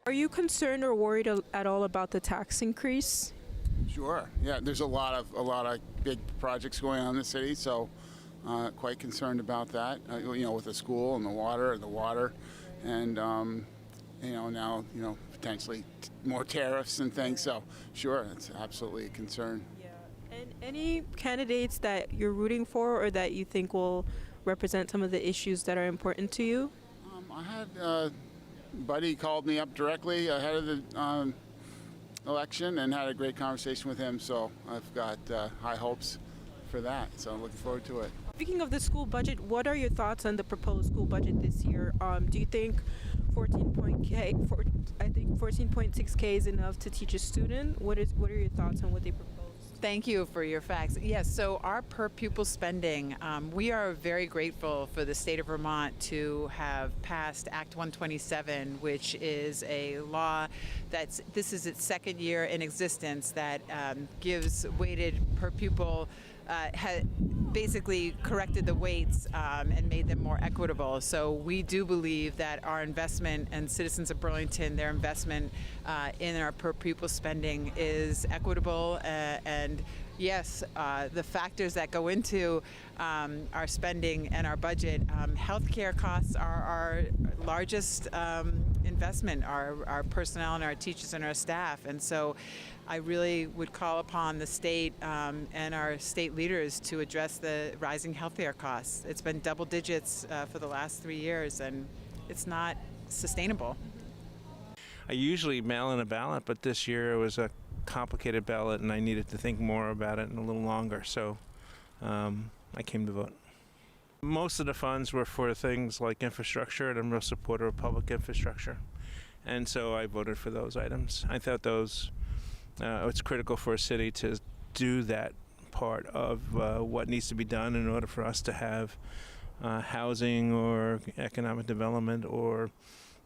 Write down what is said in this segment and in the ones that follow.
Are you concerned or worried at all about the tax increase? Sure. Yeah, there's a lot of big projects going on in the city, so quite concerned about that. With the school and the water, and now potentially more tariffs and things. So sure, it's absolutely a concern. Yeah. And any candidates that you're rooting for or that you think will represent some of the issues that are important to you? I had Buddy called me up directly ahead of the election and had a great conversation with him, so I've got high hopes for that, so I'm looking forward to it. Speaking of the school budget, what are your thoughts on the proposed school budget this year? Do you think 14.6K is enough to teach a student? What are your thoughts on what they propose? Thank you for your facts. Yes, so our per pupil spending, we are very grateful for the state of Vermont to have passed Act 127, which is a law this is its second year in existence that gives weighted per pupil, basically corrected the weights and made them more equitable. So we do believe that our investment and citizens of Burlington, their investment in our per pupil spending is equitable and yes, the factors that go into our spending and our budget, healthcare costs are our largest investment, our personnel and our teachers and our staff. And so I really would call upon the state and our state leaders to address the rising healthcare costs. It's been double digits for the last 3 years, and it's not sustainable. I usually mail in a ballot, but this year it was a complicated ballot and I needed to think more about it and a little longer, so I came to vote. Most of the funds were for things like infrastructure, and I'm a real supporter of public infrastructure, and so I voted for those items. I thought it's critical for a city to do that part of what needs to be done in order for us to have housing or economic development or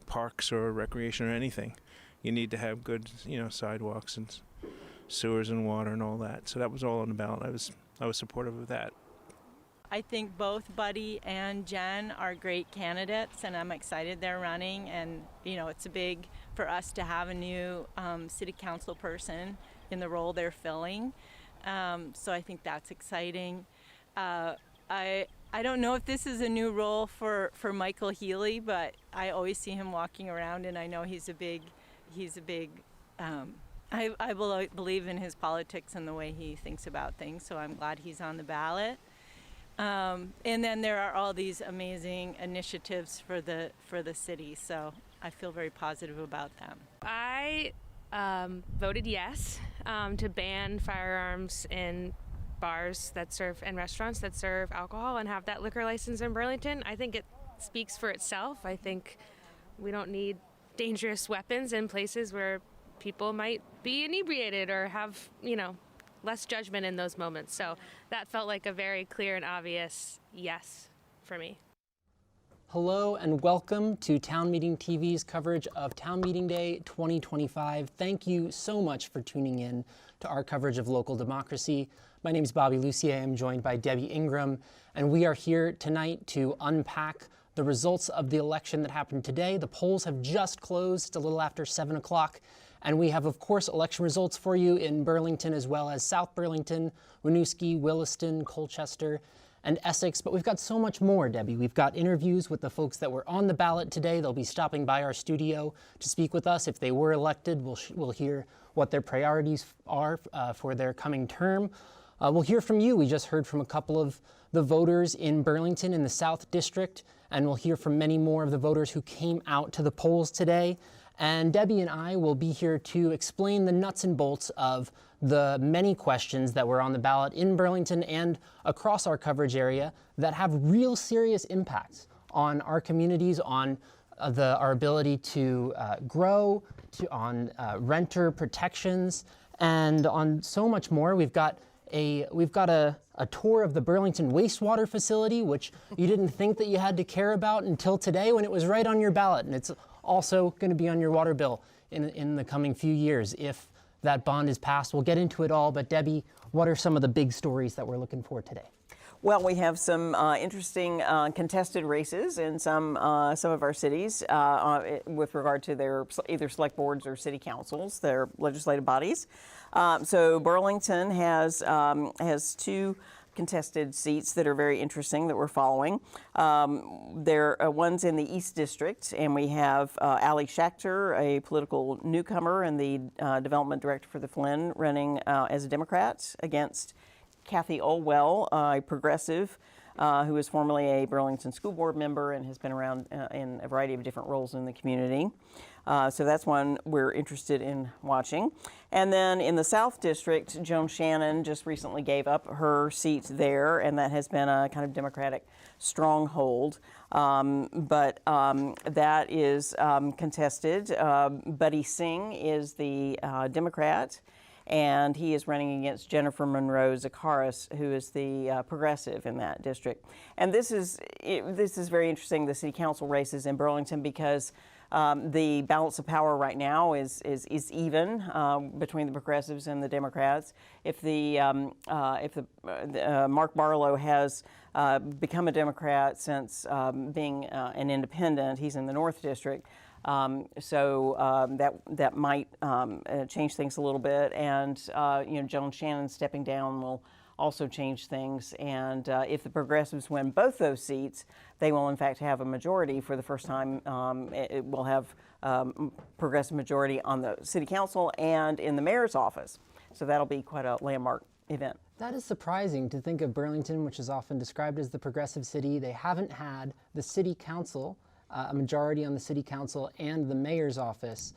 parks or recreation or anything. You need to have good, sidewalks and sewers and water and all that. So that was all on the ballot. I was supportive of that. I think both Buddy and Jen are great candidates, and I'm excited they're running. And it's big for us to have a new city council person in the role they're filling. So I think that's exciting. I don't know if this is a new role for Michael Healy, but I always see him walking around, and I know he's a big. I believe in his politics and the way he thinks about things. So I'm glad he's on the ballot. And then there are all these amazing initiatives for the city, so I feel very positive about them. I voted yes to ban firearms in bars that serve and restaurants that serve alcohol and have that liquor license in Burlington. I think it speaks for itself. I think we don't need dangerous weapons in places where people might be inebriated or have, less judgment in those moments. So that felt like a very clear and obvious yes for me. Hello and welcome to Town Meeting TV's coverage of Town Meeting Day 2025. Thank you so much for tuning in to our coverage of local democracy. My name is Bobby Lucier. I'm joined by Debbie Ingram, and we are here tonight to unpack the results of the election that happened today. The polls have just closed a little after 7 o'clock. And we have, of course, election results for you in Burlington as well as South Burlington, Winooski, Williston, Colchester, and Essex. But we've got so much more, Debbie. We've got interviews with the folks that were on the ballot today. They'll be stopping by our studio to speak with us. If they were elected, we'll hear what their priorities are for their coming term. We'll hear from you. We just heard from a couple of the voters in Burlington in the South District, and we'll hear from many more of the voters who came out to the polls today. And Debbie and I will be here to explain the nuts and bolts of the many questions that were on the ballot in Burlington and across our coverage area that have real serious impacts on our communities, on our ability to grow, on renter protections, and on so much more. We've got a tour of the Burlington wastewater facility, which you didn't think that you had to care about until today when it was right on your ballot, and it's also going to be on your water bill in the coming few years if that bond is passed. We'll get into it all, but Debbie, what are some of the big stories that we're looking for today? Well, we have some interesting contested races in some of our cities with regard to their either select boards or city councils, their legislative bodies. So Burlington has two contested seats that are very interesting that we're following. There are ones in the East District, and we have Ali Schachter, a political newcomer and the development director for the Flynn, running as a Democrat against Kathy Olwell, a progressive who is formerly a Burlington School Board member and has been around in a variety of different roles in the community. So that's one we're interested in watching. And then in the South District, Joan Shannon just recently gave up her seat there, and that has been a kind of Democratic stronghold. But that is contested. Buddy Singh is the Democrat, and he is running against Jennifer Monroe Zakaris, who is the progressive in that district. And this is very interesting, the city council races in Burlington, because the balance of power right now is even between the progressives and the Democrats. If Mark Barlow has become a Democrat since being an independent, he's in the North District. That might change things a little bit, and Joan Shannon stepping down will also change things. And if the progressives win both those seats, they will in fact have a majority for the first time. It will have progressive majority on the city council and in the mayor's office. So that'll be quite a landmark event. That is surprising to think of Burlington, which is often described as the progressive city. They haven't had the city council, a majority on the city council and the mayor's office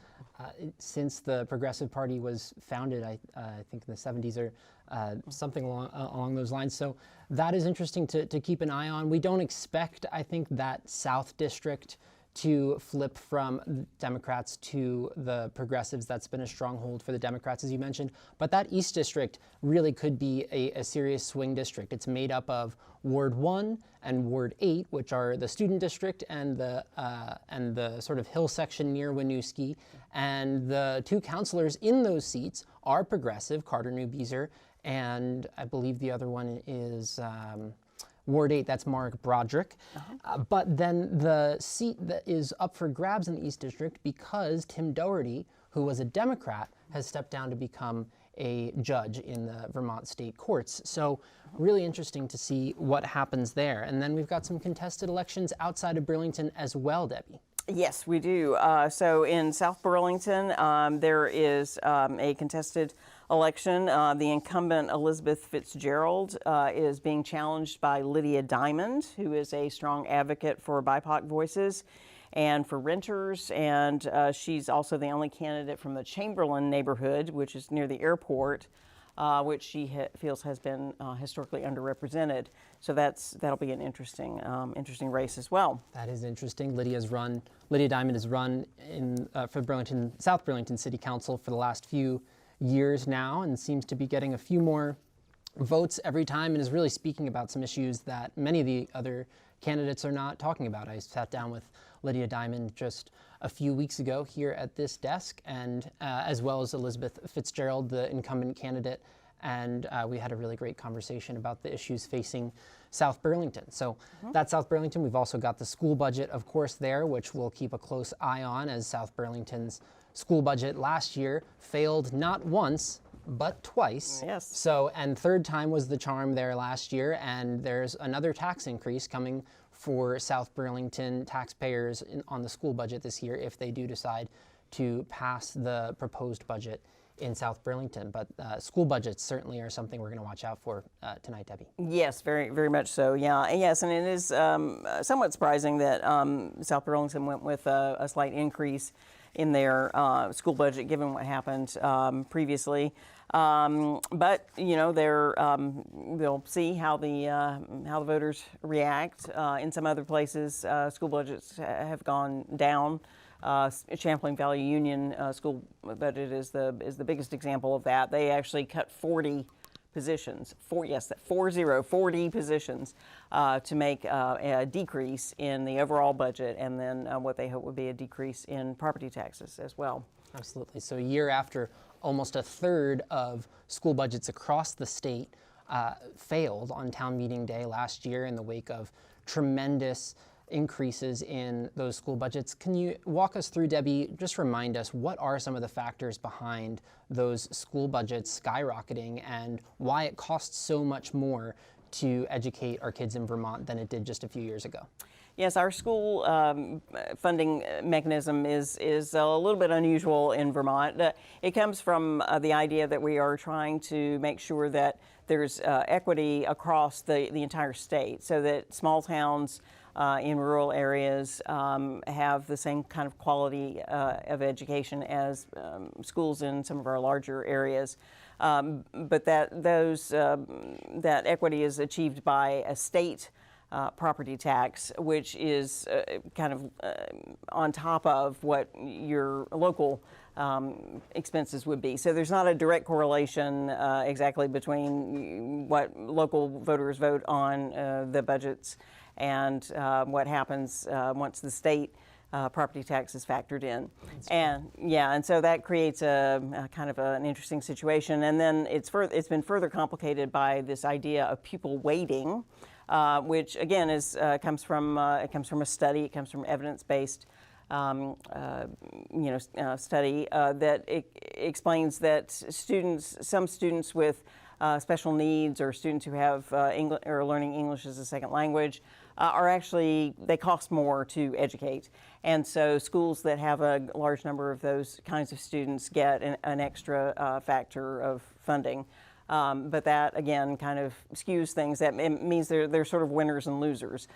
since the Progressive Party was founded, I think in the 70s or something along those lines. So that is interesting to keep an eye on. We don't expect, I think, that South District to flip from Democrats to the progressives. That's been a stronghold for the Democrats, as you mentioned. But that East District really could be a serious swing district. It's made up of Ward 1 and Ward 8, which are the student district and the sort of hill section near Winooski. And the two councilors in those seats are progressive, Carter Newbeezer, and I believe the other one is Ward 8, that's Mark Broderick. But then the seat that is up for grabs in the East District, because Tim Doherty, who was a Democrat, has stepped down to become a judge in the Vermont state courts. So really interesting to see what happens there. And then we've got some contested elections outside of Burlington as well, Debbie. Yes, we do. So in South Burlington, there is a contested election. The incumbent Elizabeth Fitzgerald is being challenged by Lydia Diamond, who is a strong advocate for BIPOC voices and for renters. And she's also the only candidate from the Chamberlain neighborhood, which is near the airport, which she feels has been historically underrepresented. So that'll be an interesting race as well. That is interesting. Lydia Diamond has run for South Burlington City Council for the last few years now, and seems to be getting a few more votes every time, and is really speaking about some issues that many of the other candidates are not talking about. I sat down with Lydia Diamond just a few weeks ago here at this desk, and as well as Elizabeth Fitzgerald, the incumbent candidate, and we had a really great conversation about the issues facing South Burlington. So that's South Burlington. We've also got the school budget, of course, there, which we'll keep a close eye on, as South Burlington's school budget last year failed not once, but twice. Yes. So, and third time was the charm there last year, and there's another tax increase coming for South Burlington taxpayers on the school budget this year if they do decide to pass the proposed budget in South Burlington. But school budgets certainly are something we're going to watch out for tonight, Debbie. Yes, very, very much so. Yeah, yes, and it is somewhat surprising that South Burlington went with a slight increase in their school budget, given what happened previously. But they'll see how the voters react. In some other places, school budgets have gone down. Champlain Valley Union school budget is the biggest example of that. They actually cut 40 positions, 40 positions to make a decrease in the overall budget, and then what they hope would be a decrease in property taxes as well. Absolutely. So a year after almost a third of school budgets across the state failed on town meeting day last year in the wake of tremendous increases in those school budgets. Can you walk us through, Debbie, just remind us what are some of the factors behind those school budgets skyrocketing and why it costs so much more to educate our kids in Vermont than it did just a few years ago? Yes, our school funding mechanism is a little bit unusual in Vermont. It comes from the idea that we are trying to make sure that there's equity across the entire state, so that small towns in rural areas have the same kind of quality of education as schools in some of our larger areas. But that equity is achieved by a state property tax, which is kind of on top of what your local expenses would be. So there's not a direct correlation exactly between what local voters vote on the budgets and what happens once the state property tax is factored in. And so that creates a kind of an interesting situation. And then it's been further complicated by this idea of pupil weighting, which again comes from a study. It comes from evidence-based study that explains that some students with special needs or students who have are learning English as a second language they cost more to educate. And so schools that have a large number of those kinds of students get an extra factor of funding. But that, again, kind of skews things. That means they're sort of winners and losers.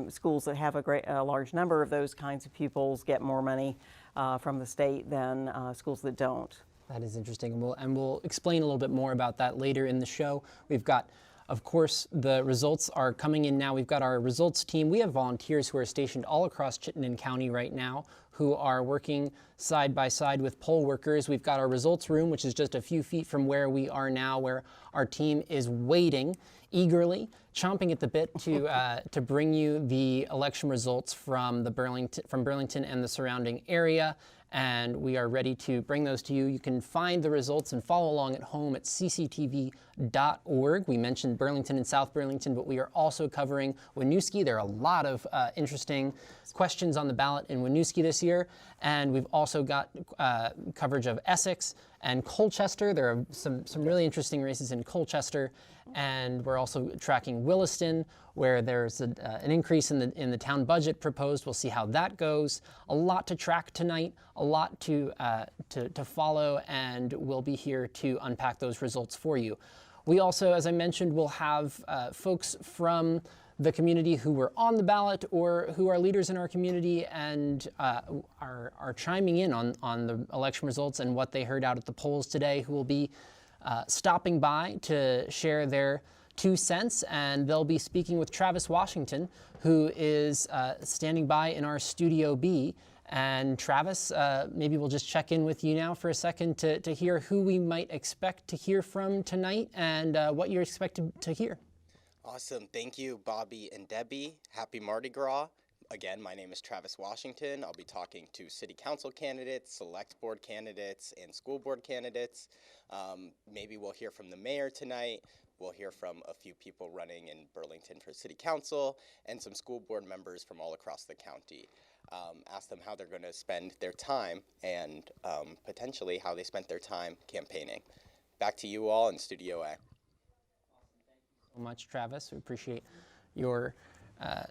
Schools that have a large number of those kinds of pupils get more money from the state than schools that don't. That is interesting, and we'll explain a little bit more about that later in the show. We've got, of course, the results are coming in now. We've got our results team. We have volunteers who are stationed all across Chittenden County right now who are working side by side with poll workers. We've got our results room, which is just a few feet from where we are now, where our team is waiting eagerly, chomping at the bit to bring you the election results from Burlington and the surrounding area. And we are ready to bring those to you. You can find the results and follow along at home at cctv.org. We mentioned Burlington and South Burlington, but we are also covering Winooski. There are a lot of interesting questions on the ballot in Winooski this year. And we've also got coverage of Essex and Colchester. There are some really interesting races in Colchester. And we're also tracking Williston, where there's an increase in the town budget proposed. We'll see how that goes. A lot to track tonight, a lot to follow, and we'll be here to unpack those results for you. We also, as I mentioned, will have folks from the community who were on the ballot or who are leaders in our community and are chiming in on the election results and what they heard out at the polls today, who will be stopping by to share their 2 cents, and they'll be speaking with Travis Washington, who is standing by in our Studio B. And Travis, maybe we'll just check in with you now for a second to hear who we might expect to hear from tonight and what you're expected to hear. Awesome. Thank you, Bobby and Debbie. Happy Mardi Gras. Again, my name is Travis Washington. I'll be talking to city council candidates, select board candidates, and school board candidates. Maybe we'll hear from the mayor tonight. We'll hear from a few people running in Burlington for city council and some school board members from all across the county. Ask them how they're going to spend their time and potentially how they spent their time campaigning. Back to you all in Studio A. So much, Travis. We appreciate your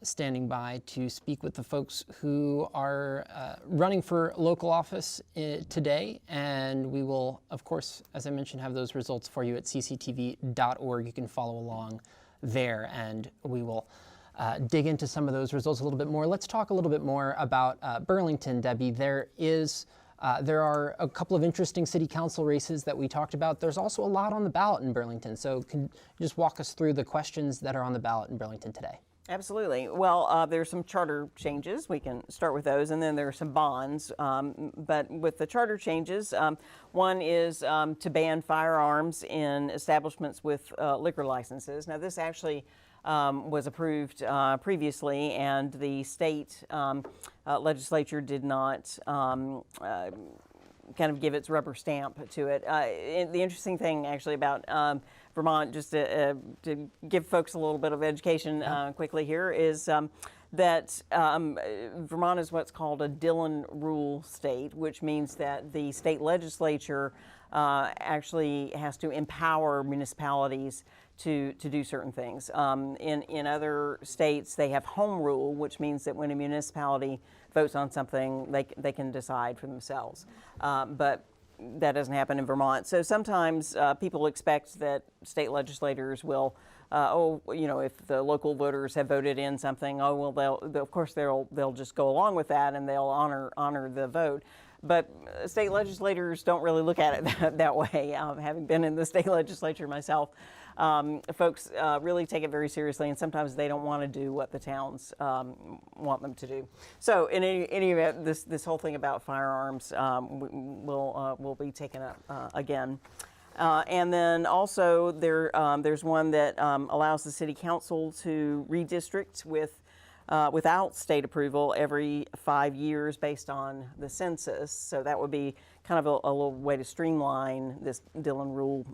standing by to speak with the folks who are running for local office today. And we will, of course, as I mentioned, have those results for you at cctv.org. You can follow along there, and we will dig into some of those results a little bit more. Let's talk a little bit more about Burlington, Debbie. There are a couple of interesting city council races that we talked about. There's also a lot on the ballot in Burlington. So can you just walk us through the questions that are on the ballot in Burlington today? Absolutely. Well, there's some charter changes. We can start with those, and then there are some bonds. But with the charter changes, one is to ban firearms in establishments with liquor licenses. Now, this actually was approved previously, and the state legislature did not kind of give its rubber stamp to it. The interesting thing actually about Vermont, just to give folks a little bit of education quickly here, is that Vermont is what's called a Dillon rule state, which means that the state legislature actually has to empower municipalities to do certain things. In other states, they have home rule, which means that when a municipality votes on something, they can decide for themselves. But that doesn't happen in Vermont. So sometimes people expect that state legislators will, if the local voters have voted in something, of course they'll just go along with that and they'll honor the vote. But state legislators don't really look at it that way. Having been in the state legislature myself, folks really take it very seriously, and sometimes they don't want to do what the towns want them to do. So in any event, this whole thing about firearms will be taken up again. And then also there's one that allows the city council to redistrict without state approval every 5 years based on the census. So that would be kind of a little way to streamline this Dillon rule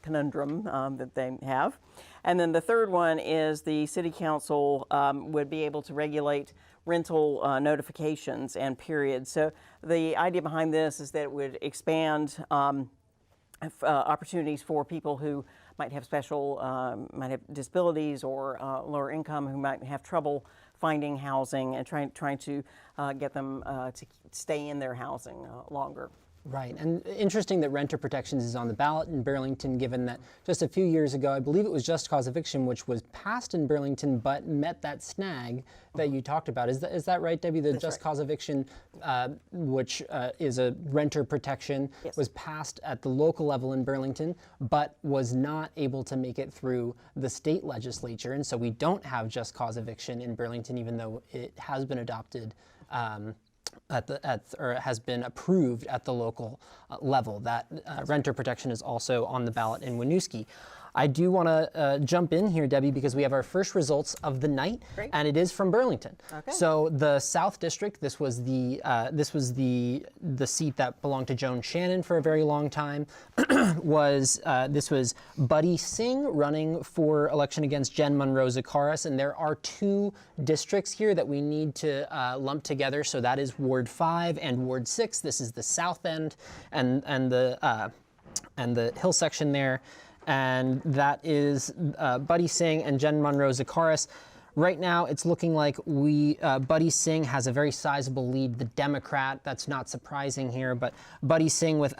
conundrum that they have. And then the third one is the city council would be able to regulate rental notifications and periods. So the idea behind this is that it would expand opportunities for people who might have might have disabilities or lower income, who might have trouble finding housing, and trying to get them to stay in their housing longer. Right, and interesting that renter protections is on the ballot in Burlington, given that just a few years ago, I believe it was just cause eviction, which was passed in Burlington, but met that snag that you talked about. Is that right, Debbie? The just cause eviction, which is a renter protection, was passed at the local level in Burlington, but was not able to make it through the state legislature, and so we don't have just cause eviction in Burlington, even though it has been adopted or has been approved at the local level. That renter protection is also on the ballot in Winooski. I do want to jump in here, Debbie, because we have our first results of the night, and it is from Burlington. Okay. So the South District, this was the seat that belonged to Joan Shannon for a very long time. This was Buddy Singh running for election against Jen Monroe Zakaris, and there are two districts here that we need to lump together. So that is Ward 5 and Ward 6. This is the south end and the hill section there. And that is Buddy Singh and Jen Monroe Zakaris. Right now, it's looking like Buddy Singh has a very sizable lead, the Democrat. That's not surprising here, but Buddy Singh with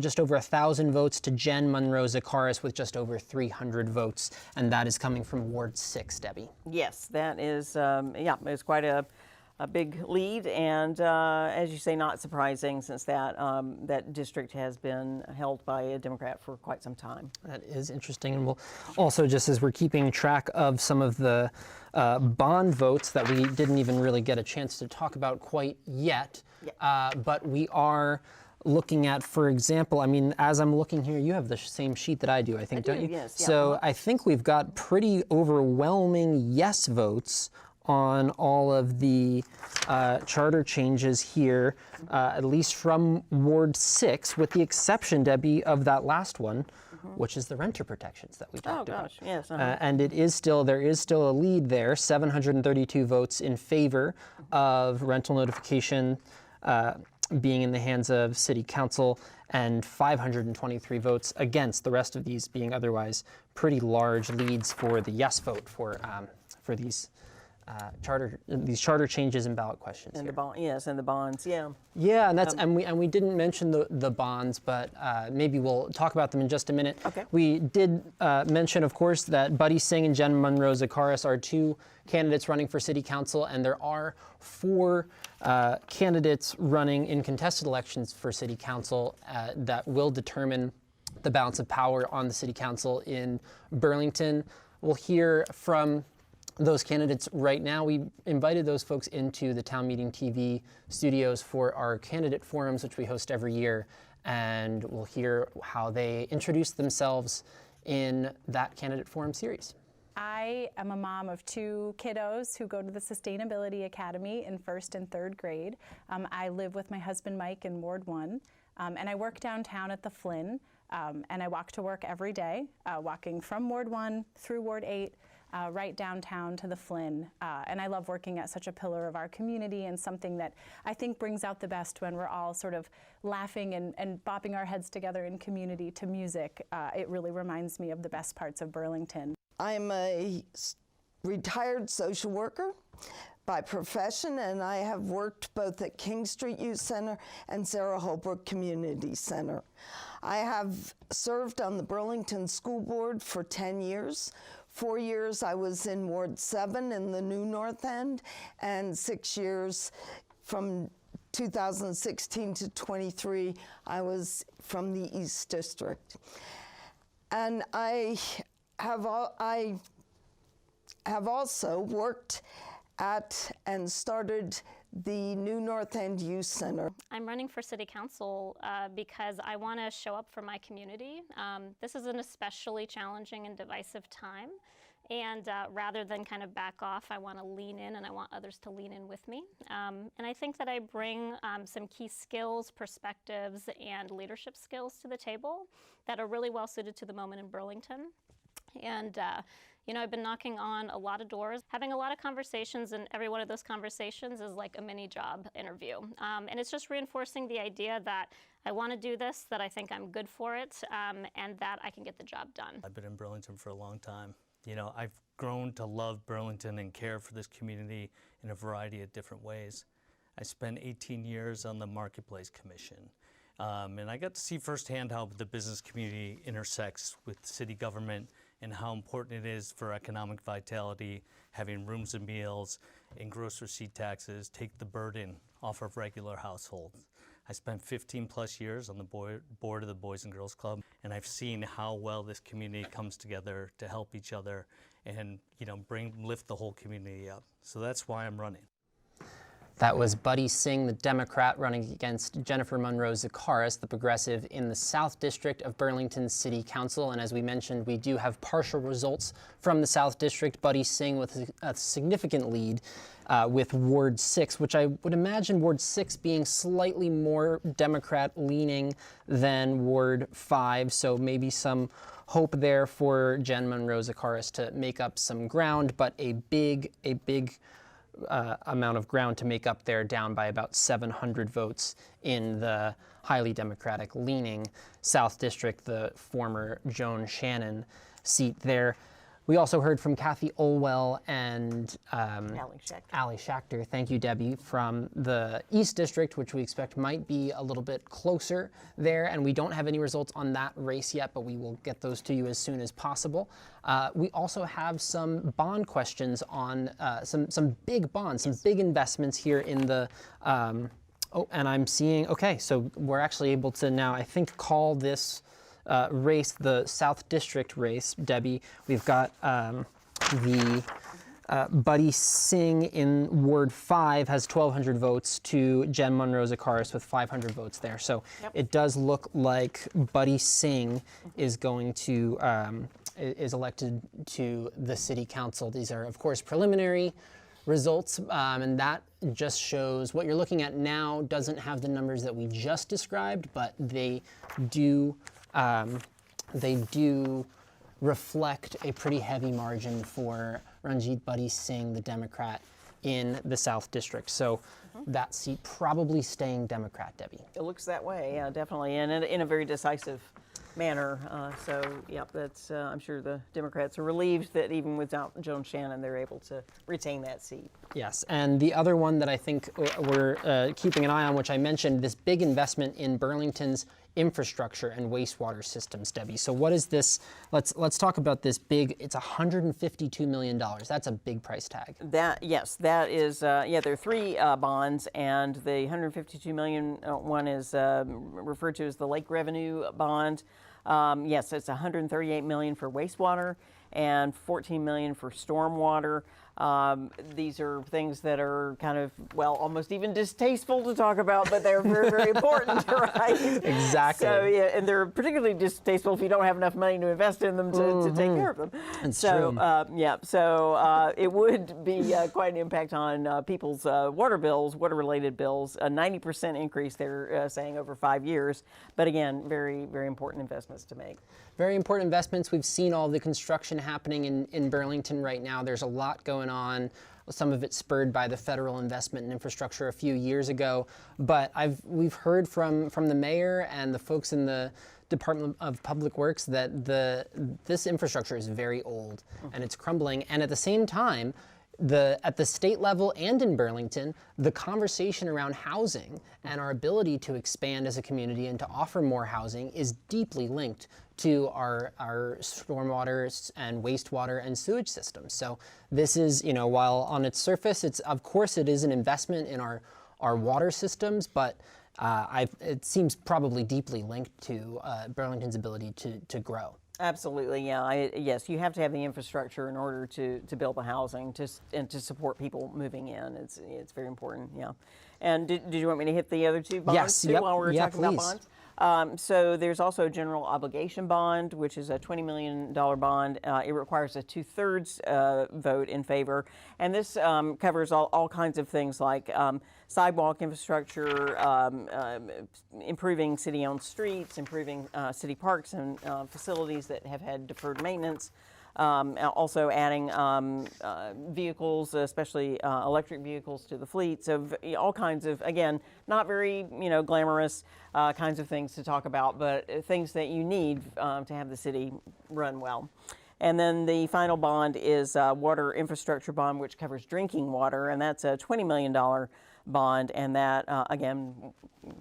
just over 1,000 votes to Jen Monroe Zakaris with just over 300 votes, and that is coming from Ward 6, Debbie. Yes, that is, it's quite a big lead, and as you say, not surprising, since that district has been held by a Democrat for quite some time. That is interesting, and we'll also, just as we're keeping track of some of the bond votes that we didn't even really get a chance to talk about quite yet, but we are looking at, for example, I mean, as I'm looking here, you have the same sheet that I do, I think, don't you? Yes. Yeah. So I think we've got pretty overwhelming yes votes on all of the charter changes here, at least from Ward 6, with the exception, Debbie, of that last one, which is the renter protections that we talked about. Yes. And there is still a lead there, 732 votes in favor of rental notification being in the hands of City Council, and 523 votes against, the rest of these being otherwise pretty large leads for the yes vote for these charter changes and ballot questions. And the bonds, yeah. Yeah, and that's and we didn't mention the bonds, but maybe we'll talk about them in just a minute. Okay. We did mention, of course, that Buddy Singh and Jen Monroe Zakaris are two candidates running for City Council, and there are 4 candidates running in contested elections for City Council that will determine the balance of power on the City Council in Burlington. We'll hear from those candidates right now. We invited those folks into the Town Meeting TV studios for our candidate forums, which we host every year, and we'll hear how they introduce themselves in that candidate forum series. I am a mom of 2 kiddos who go to the Sustainability Academy in 1st and 3rd grade. I live with my husband Mike in Ward 1. And I work downtown at the Flynn, and I walk to work every day, walking from Ward 1 through Ward 8, right downtown to the Flynn. And I love working at such a pillar of our community, and something that I think brings out the best when we're all sort of laughing and bopping our heads together in community to music. It really reminds me of the best parts of Burlington. I'm a retired social worker by profession, and I have worked both at King Street Youth Center and Sarah Holbrook Community Center. I have served on the Burlington School Board for 10 years. 4 years I was in Ward 7 in the New North End, and 6 years from 2016 to 23, I was from the East District. And I have also worked at and started the New North End Youth Center. I'm running for City Council because I want to show up for my community. This is an especially challenging and divisive time. And rather than kind of back off, I want to lean in, and I want others to lean in with me. And I think that I bring some key skills, perspectives, and leadership skills to the table that are really well suited to the moment in Burlington. And you know, I've been knocking on a lot of doors, having a lot of conversations, and every one of those conversations is like a mini job interview. And it's just reinforcing the idea that I want to do this, that I think I'm good for it, and that I can get the job done. I've been in Burlington for a long time. You know, I've grown to love Burlington and care for this community in a variety of different ways. I spent 18 years on the Marketplace Commission, and I got to see firsthand how the business community intersects with city government and how important it is for economic vitality, having rooms and meals and gross receipt taxes take the burden off of regular households. I spent 15 plus years on the board of the Boys and Girls Club, and I've seen how well this community comes together to help each other and, you know, lift the whole community up. So that's why I'm running. That was Buddy Singh, the Democrat, running against Jennifer Monroe Zakaris, the progressive, in the South District of Burlington City Council. And as we mentioned, we do have partial results from the South District. Buddy Singh with a significant lead with Ward 6, which I would imagine Ward 6 being slightly more Democrat-leaning than Ward 5. So maybe some hope there for Jen Monroe Zakaris to make up some ground, but a big amount of ground to make up there, down by about 700 votes in the highly Democratic-leaning South District, the former Joan Shannon seat there. We also heard from Kathy Olwell and Allie Schachter. Thank you, Debbie, from the East District, which we expect might be a little bit closer there. And we don't have any results on that race yet, but we will get those to you as soon as possible. We also have some bond questions on some big bonds, some big investments here in the oh, and I'm seeing, okay, so we're actually able to now, I think, call this race the South District race, Debbie. We've got the Buddy Singh in Ward 5 has 1,200 votes to Jen Monroe Zakaris with 500 votes there. So it does look like Buddy Singh is going to, is elected to the City Council. These are, of course, preliminary results, and that just shows what you're looking at now doesn't have the numbers that we just described, but they do reflect a pretty heavy margin for Ranjit Buddy Singh, the Democrat, in the South District. So that seat probably staying Democrat, Debbie. It looks that way, yeah, definitely, and in a very decisive manner. So, yeah, that's, I'm sure the Democrats are relieved that even without Joan Shannon, they're able to retain that seat. Yes, and the other one that I think we're keeping an eye on, which I mentioned, this big investment in Burlington's infrastructure and wastewater systems, Debbie. So what is this? Let's talk about this big, it's $152 million. That's a big price tag. Yes, that is, yeah, there are three bonds, and the $152 million one is referred to as the Lake Revenue Bond. Yes, it's $138 million for wastewater and $14 million for stormwater. These are things that are kind of, well, almost even distasteful to talk about, but they're very, very important, right? Exactly. So, yeah, and they're particularly distasteful if you don't have enough money to invest in them to take care of them. That's so, true. yeah, so it would be quite an impact on people's water bills, water-related bills. A 90% increase, they're saying, over 5 years. But again, very, very important investments to make. Very important investments. We've seen all the construction happening in Burlington right now. There's a lot going on. Some of it spurred by the federal investment in infrastructure a few years ago. But we've heard from the mayor and the folks in the Department of Public Works that this infrastructure is very old and it's crumbling. And at the same time, at the state level and in Burlington, the conversation around housing and our ability to expand as a community and to offer more housing is deeply linked to our stormwater and wastewater and sewage systems. So this is, while on its surface, of course it is an investment in our water systems, but it seems probably deeply linked to Burlington's ability to grow. Absolutely, yeah. Yes, you have to have the infrastructure in order to build the housing and to support people moving in. It's very important, yeah. And did you want me to hit the other two bonds yes, too, yep, while we're talking please. about bonds? So there's also a general obligation bond, which is a $20 million bond. It requires a 2/3 vote in favor. And this covers all kinds of things like sidewalk infrastructure, improving city-owned streets, improving city parks and facilities that have had deferred maintenance. Also adding vehicles, especially electric vehicles, to the fleet. So all kinds of, again, not very glamorous kinds of things to talk about, but things that you need to have the city run well. And then the final bond is water infrastructure bond, which covers drinking water, and that's a $20 million bond. And that, again,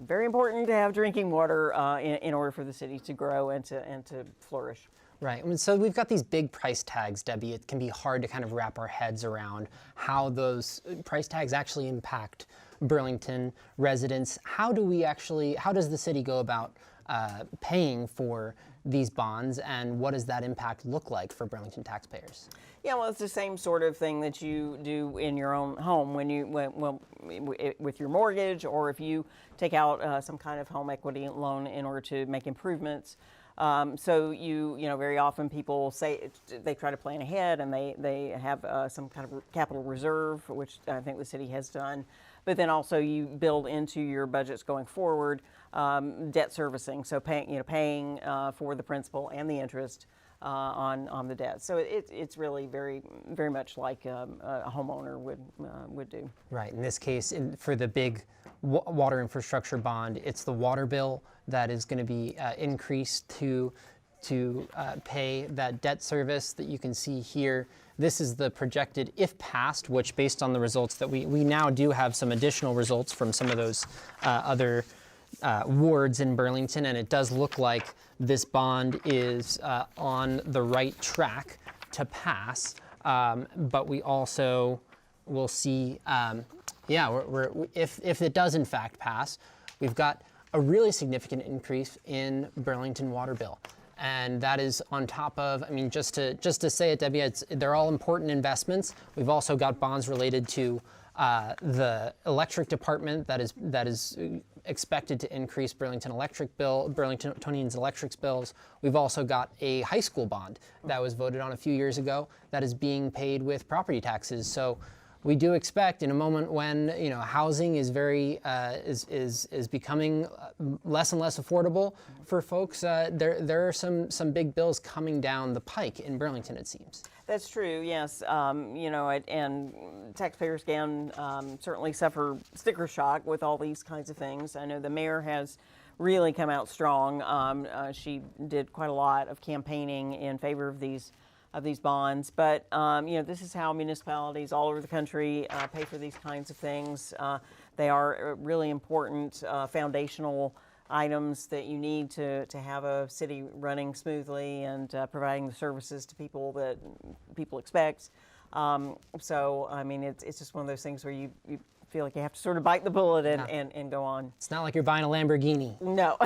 very important to have drinking water in order for the city to grow and to flourish. Right, and so we've got these big price tags, Debbie. It can be hard to kind of wrap our heads around how those price tags actually impact Burlington residents. How does the city go about paying for these bonds, and what does that impact look like for Burlington taxpayers? Yeah, well, it's the same sort of thing that you do in your own home with your mortgage, or if you take out some kind of home equity loan in order to make improvements. So very often people say they try to plan ahead, and they have some kind of capital reserve, which I think the city has done. But then also you build into your budgets going forward debt servicing, so paying for the principal and the interest on the debt. So it's really very, very much like a homeowner would do. Right. In this case, for the big water infrastructure bond, it's the water bill that is going to be increased to pay that debt service that you can see here. This is the projected, if passed, which based on the results that we now do have some additional results from some of those other wards in Burlington, and it does look like this bond is on the right track to pass. But we also will see, if it does in fact pass, we've got a really significant increase in Burlington water bill. And that is on top of, just to say it, Debbie, they're all important investments. We've also got bonds related to the electric department that is expected to increase Burlingtonians' electric bills. We've also got a high school bond that was voted on a few years ago that is being paid with property taxes. So we do expect, in a moment when housing is is becoming less and less affordable for folks, there are some big bills coming down the pike in Burlington, it seems. That's true, yes. And taxpayers can certainly suffer sticker shock with all these kinds of things. I know the mayor has really come out strong. She did quite a lot of campaigning in favor of these bonds. But this is how municipalities all over the country pay for these kinds of things. They are really important foundational items that you need to have a city running smoothly and providing the services to people that people expect. So it's just one of those things where you feel like you have to sort of bite the bullet and go on. It's not like you're buying a Lamborghini. No.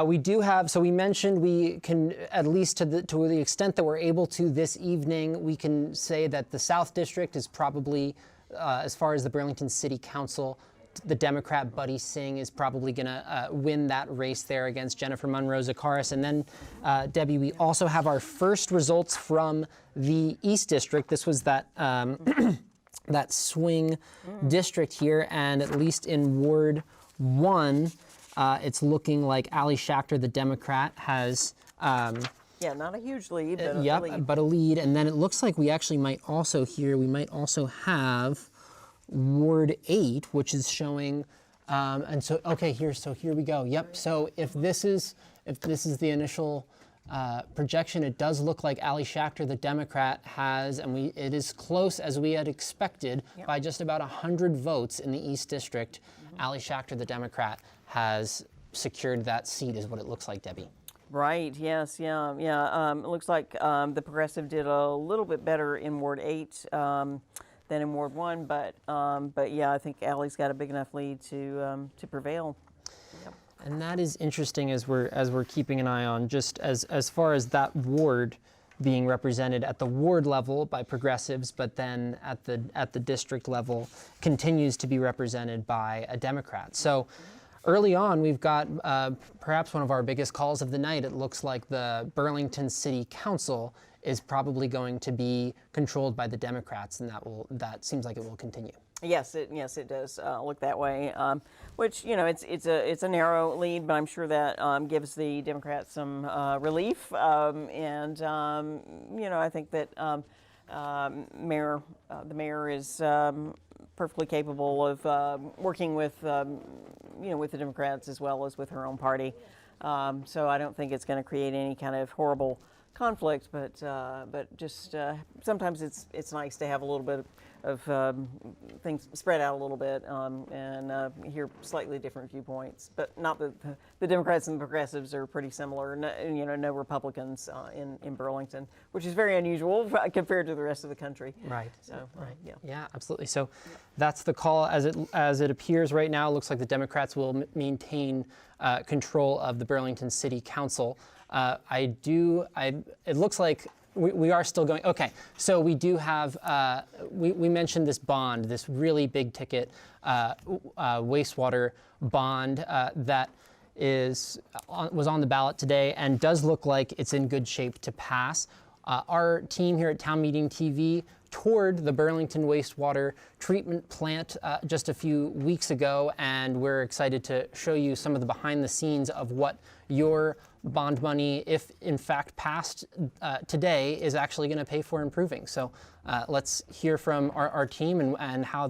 We do have, so we mentioned we can, at least to the extent that we're able to this evening, we can say that the South District is probably, as far as the Burlington City Council, the Democrat Buddy Singh is probably going to win that race there against Jennifer Monroe Zakaris. And then, Debbie, we also have our first results from the East District. This was that that swing district here, and at least in Ward 1, it's looking like Ali Schachter, the Democrat, has yeah, not a huge lead, but a lead. But a lead. And then it looks like we actually might also have Ward 8, which is showing, and so here we go. Yep. So if this is the initial projection, it does look like Ali Schachter, the Democrat, has, and it is close as we had expected by just about 100 votes in the East District. Ali Schachter, the Democrat, has secured that seat, is what it looks like, Debbie. Right. Yes. Yeah. It looks like the Progressive did a little bit better in Ward 8 than in Ward 1, but yeah, I think Allie's got a big enough lead to prevail. Yep. And that is interesting as we're keeping an eye on, just as far as that ward being represented at the ward level by progressives, but then at the district level continues to be represented by a Democrat. So early on, we've got perhaps one of our biggest calls of the night. It looks like the Burlington City Council is probably going to be controlled by the Democrats, and that seems like it will continue. Yes, it does look that way. Which, you know, it's a narrow lead, but I'm sure that gives the Democrats some relief. And you know, I think that the mayor is perfectly capable of working with with the Democrats as well as with her own party. So I don't think it's going to create any kind of horrible conflict, but just sometimes it's nice to have a little bit of things spread out a little bit and hear slightly different viewpoints. But not that the Democrats and the Progressives are pretty similar. No Republicans in Burlington, which is very unusual compared to the rest of the country. Right. So right. Yeah. Yeah, absolutely. So that's the call as it appears right now. It looks like the Democrats will maintain control of the Burlington City Council. It looks like we are still going. Okay, so we do have, we mentioned this bond, this really big ticket wastewater bond that was on the ballot today and does look like it's in good shape to pass. Our team here at Town Meeting TV toured the Burlington wastewater treatment plant just a few weeks ago, and we're excited to show you some of the behind the scenes of what your bond money, if in fact passed today, is actually going to pay for improving. So let's hear from our team and how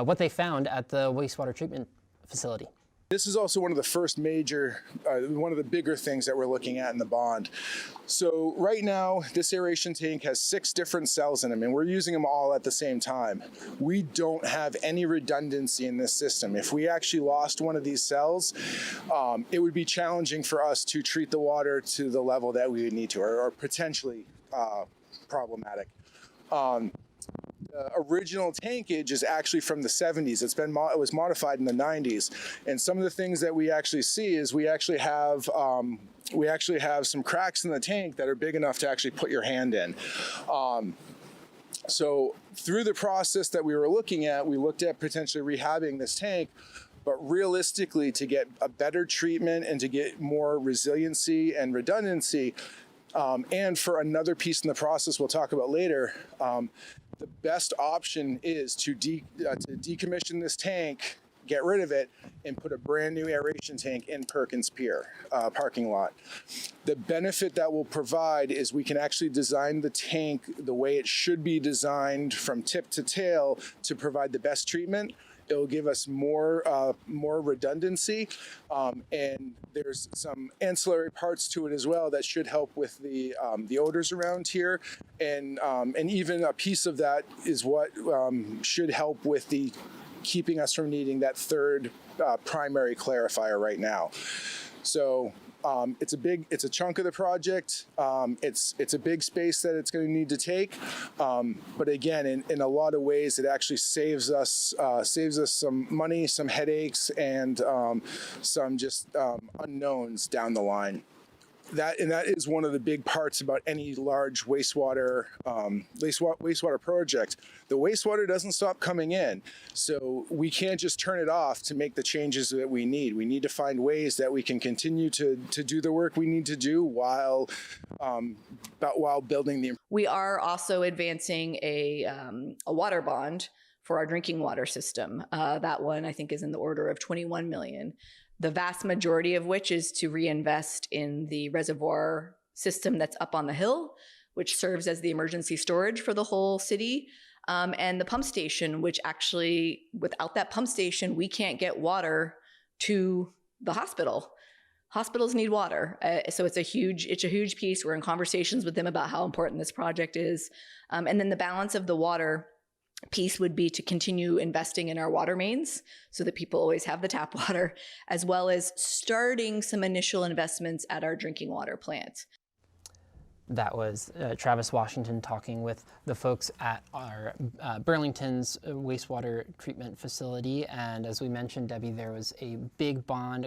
what they found at the wastewater treatment facility. This is also one of the first major, one of the bigger things that we're looking at in the bond. So right now, this aeration tank has 6 different cells in them, and we're using them all at the same time. We don't have any redundancy in this system. If we actually lost one of these cells, it would be challenging for us to treat the water to the level that we would need to, or potentially problematic. Original tankage is actually from the 70s. It was modified in the 90s, and some of the things that we actually see is we actually have some cracks in the tank that are big enough to actually put your hand in. So through the process that we were looking at, we looked at potentially rehabbing this tank, but realistically, to get a better treatment and to get more resiliency and redundancy, and for another piece in the process we'll talk about later, the best option is to decommission this tank, get rid of it, and put a brand new aeration tank in Perkins Pier parking lot. The benefit that will provide is we can actually design the tank the way it should be designed from tip to tail to provide the best treatment. It will give us more redundancy, and there's some ancillary parts to it as well that should help with the odors around here, and even a piece of that is what should help with the keeping us from needing that third primary clarifier right now. So it's a chunk of the project. It's a big space that it's going to need to take. But again, in a lot of ways, it actually saves us some money, some headaches, and some just unknowns down the line. That is one of the big parts about any large wastewater project. The wastewater doesn't stop coming in, so we can't just turn it off to make the changes that we need. We need to find ways that we can continue to do the work we need to do while building the. We are also advancing a water bond for our drinking water system. That one I think is in the order of $21 million. The vast majority of which is to reinvest in the reservoir system that's up on the hill, which serves as the emergency storage for the whole city, and the pump station, which actually, without that pump station, we can't get water to the hospital. Hospitals need water, so it's a huge piece. We're in conversations with them about how important this project is, and then the balance of the water piece would be to continue investing in our water mains so that people always have the tap water, as well as starting some initial investments at our drinking water plant. That was Travis Washington talking with the folks at our Burlington's wastewater treatment facility. And as we mentioned, Debbie, there was a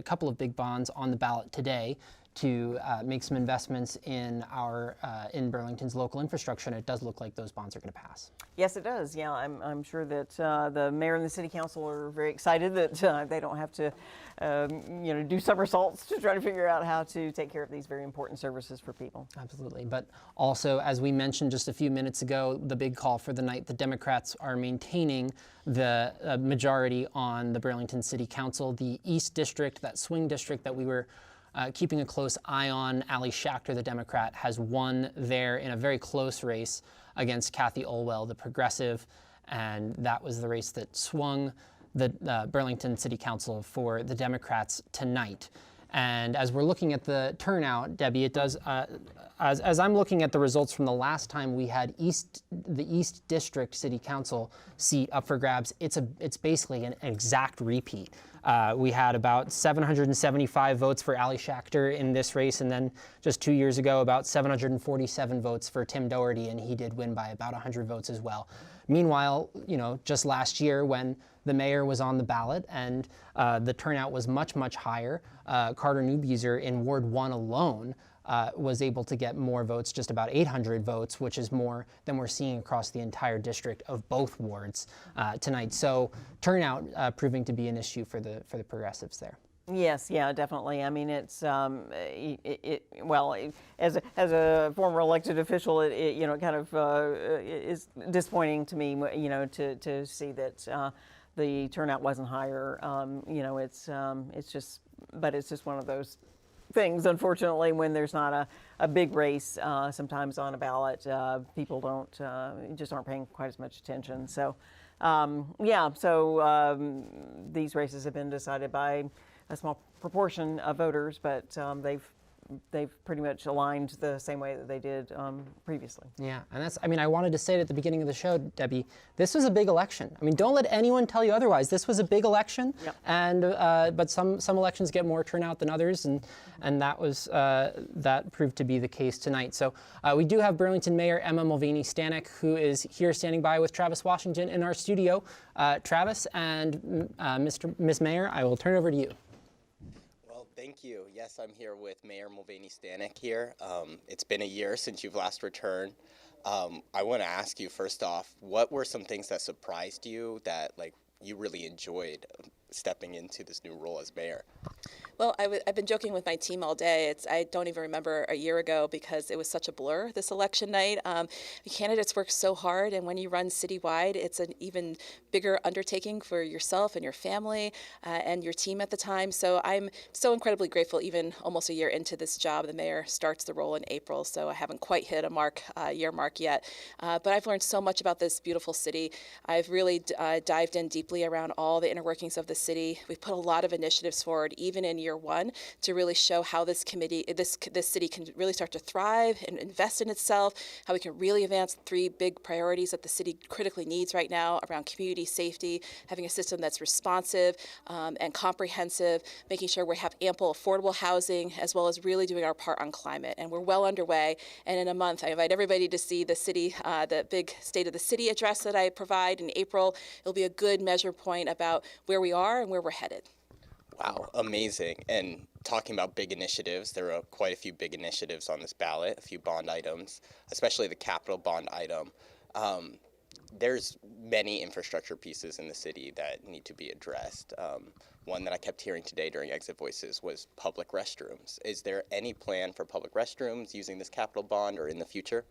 couple of big bonds on the ballot today to make some investments in in Burlington's local infrastructure, and it does look like those bonds are going to pass. Yes, it does. Yeah, I'm sure that the mayor and the city council are very excited that they don't have to, do somersaults to try to figure out how to take care of these very important services for people. Absolutely. But also, as we mentioned just a few minutes ago, the big call for the night, the Democrats are maintaining the majority on the Burlington City Council. The East District, that swing district that we were keeping a close eye on, Ali Schachter, the Democrat, has won there in a very close race against Kathy Olwell, the progressive, and that was the race that swung the Burlington City Council for the Democrats tonight. And as we're looking at the turnout, Debbie, it does, as I'm looking at the results from the last time we had the East District City Council seat up for grabs, it's basically an exact repeat. We had about 775 votes for Ali Schachter in this race, and then just 2 years ago, about 747 votes for Tim Doherty, and he did win by about 100 votes as well. Meanwhile, just last year when the mayor was on the ballot and the turnout was much, much higher, Carter Newbeezer in Ward 1 alone was able to get more votes, just about 800 votes, which is more than we're seeing across the entire district of both wards tonight. So turnout proving to be an issue for the progressives there. Yes, yeah, definitely. I mean, it's well, as a former elected official, it kind of is disappointing to me, to see that the turnout wasn't higher. It's just one of those things, unfortunately, when there's not a big race sometimes on a ballot, people just aren't paying quite as much attention. So, these races have been decided by a small proportion of voters, but they've pretty much aligned the same way that they did previously. Yeah, and I wanted to say it at the beginning of the show, Debbie, this was a big election. I mean, don't let anyone tell you otherwise. This was a big election, yep. And but some elections get more turnout than others, and that proved to be the case tonight. So we do have Burlington Mayor Emma Mulvaney Stanek, who is here standing by with Travis Washington in our studio. Travis and Ms. Mayor, I will turn it over to you. Thank you. Yes, I'm here with Mayor Mulvaney Stanek here. It's been a year since you've last returned. I want to ask you, first off, what were some things that surprised you that you really enjoyed stepping into this new role as mayor? Well, I've been joking with my team all day. I don't even remember a year ago because it was such a blur this election night. The candidates work so hard, and when you run citywide, it's an even bigger undertaking for yourself and your family and your team at the time. So I'm so incredibly grateful. Even almost a year into this job, the mayor starts the role in April, so I haven't quite hit a year mark yet. But I've learned so much about this beautiful city. I've really dived in deeply around all the inner workings of the city. We've put a lot of initiatives forward, even in year one, to really show how this city can really start to thrive and invest in itself, how we can really advance 3 big priorities that the city critically needs right now around community safety, having a system that's responsive and comprehensive, making sure we have ample affordable housing, as well as really doing our part on climate. And we're well underway. And in a month, I invite everybody to see the city, the big State of the City address that I provide in April. It'll be a good measure point about where we are and where we're headed. Wow, amazing. And talking about big initiatives, there are quite a few big initiatives on this ballot, a few bond items, especially the capital bond item. There's many infrastructure pieces in the city that need to be addressed. One that I kept hearing today during Exit Voices was public restrooms. Is there any plan for public restrooms using this capital bond or in the future?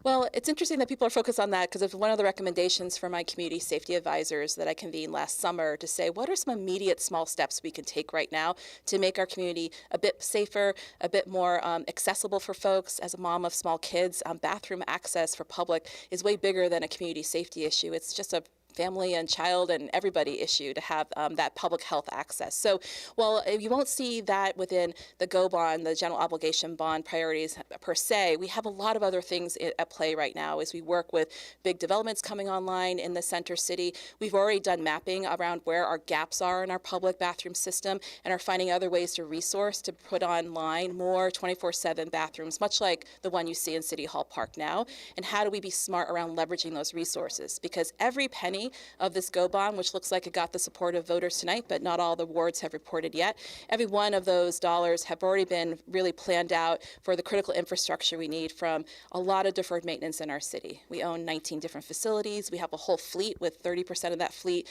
Well, it's interesting that people are focused on that because it's one of the recommendations for my community safety advisors that I convened last summer to say, what are some immediate small steps we can take right now to make our community a bit safer, a bit more accessible for folks? As a mom of small kids, bathroom access for public is way bigger than a community safety issue. It's just a family and child and everybody issue to have that public health access. So while you won't see that within the GO bond, the general obligation bond priorities per se, we have a lot of other things at play right now as we work with big developments coming online in the center city. We've already done mapping around where our gaps are in our public bathroom system and are finding other ways to resource to put online more 24/7 bathrooms, much like the one you see in City Hall Park now. And how do we be smart around leveraging those resources? Because every penny of this GO bond, which looks like it got the support of voters tonight, but not all the wards have reported yet. Every one of those dollars have already been really planned out for the critical infrastructure we need from a lot of deferred maintenance in our city. We own 19 different facilities. We have a whole fleet with 30% of that fleet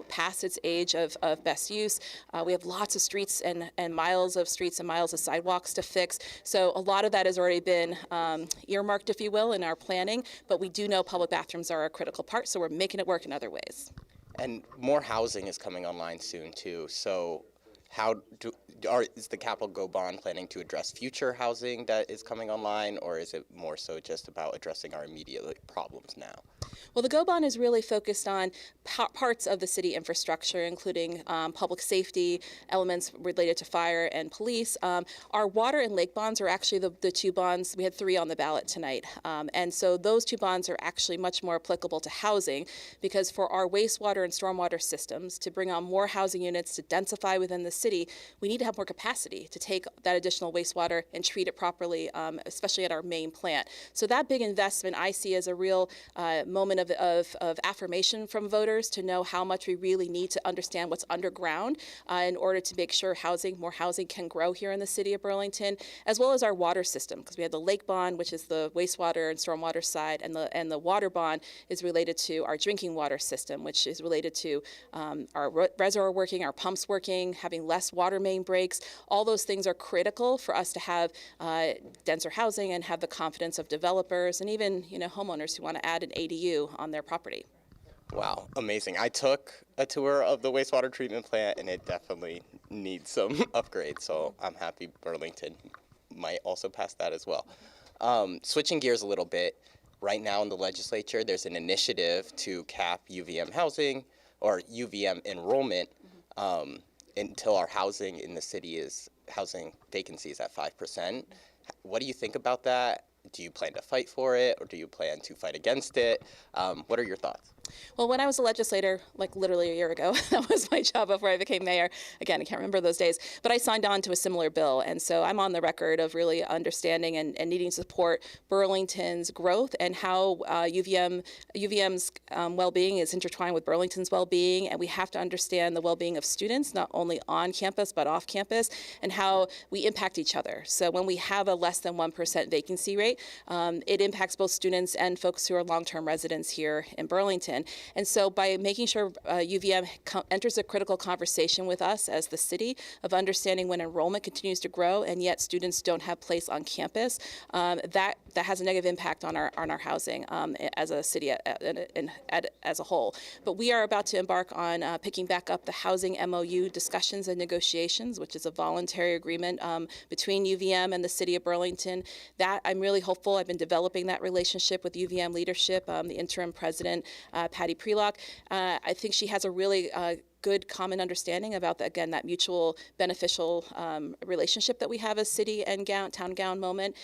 past its age of best use. We have lots of streets and miles of streets and miles of sidewalks to fix. So a lot of that has already been earmarked, if you will, in our planning, but we do know public bathrooms are a critical part, so we're making it work in other ways. And more housing is coming online soon too. So is the capital GO bond planning to address future housing that is coming online, or is it more so just about addressing our immediate problems now? Well, the GO bond is really focused on parts of the city infrastructure, including public safety, elements related to fire and police. Our water and lake bonds are actually the 2 bonds. We had 3 on the ballot tonight. And so those 2 bonds are actually much more applicable to housing, because for our wastewater and stormwater systems, to bring on more housing units, to densify within the city, we need to have more capacity to take that additional wastewater and treat it properly, especially at our main plant. So that big investment I see as a real moment of affirmation from voters to know how much we really need to understand what's underground in order to make sure more housing can grow here in the city of Burlington, as well as our water system, because we have the lake bond, which is the wastewater and stormwater side, and the water bond is related to our drinking water system, which is related to our reservoir working, our pumps working, having less water main breaks. All those things are critical for us to have denser housing and have the confidence of developers and even homeowners who want to add an ADU on their property. Wow, amazing. I took a tour of the wastewater treatment plant, and it definitely needs some upgrades, so I'm happy Burlington might also pass that as well. Switching gears a little bit, right now in the legislature, there's an initiative to cap UVM housing or UVM enrollment until our housing in the city housing vacancies at 5%. What do you think about that? Do you plan to fight for it, or do you plan to fight against it? What are your thoughts? Well, when I was a legislator, like literally a year ago, that was my job before I became mayor. Again, I can't remember those days, but I signed on to a similar bill. And so I'm on the record of really understanding and needing to support Burlington's growth and how UVM's well-being is intertwined with Burlington's well-being. And we have to understand the well-being of students, not only on campus, but off campus, and how we impact each other. So when we have a less than 1% vacancy rate, it impacts both students and folks who are long-term residents here in Burlington. And so by making sure UVM enters a critical conversation with us as the city of understanding when enrollment continues to grow and yet students don't have place on campus, that has a negative impact on our housing as a city as a whole. But we are about to embark on picking back up the housing MOU discussions and negotiations, which is a voluntary agreement between UVM and the city of Burlington. That I'm really hopeful. I've been developing that relationship with UVM leadership, the interim president, Patty Prelock. I think she has a really good common understanding about, again, that mutual beneficial relationship that we have as city and town gown moment.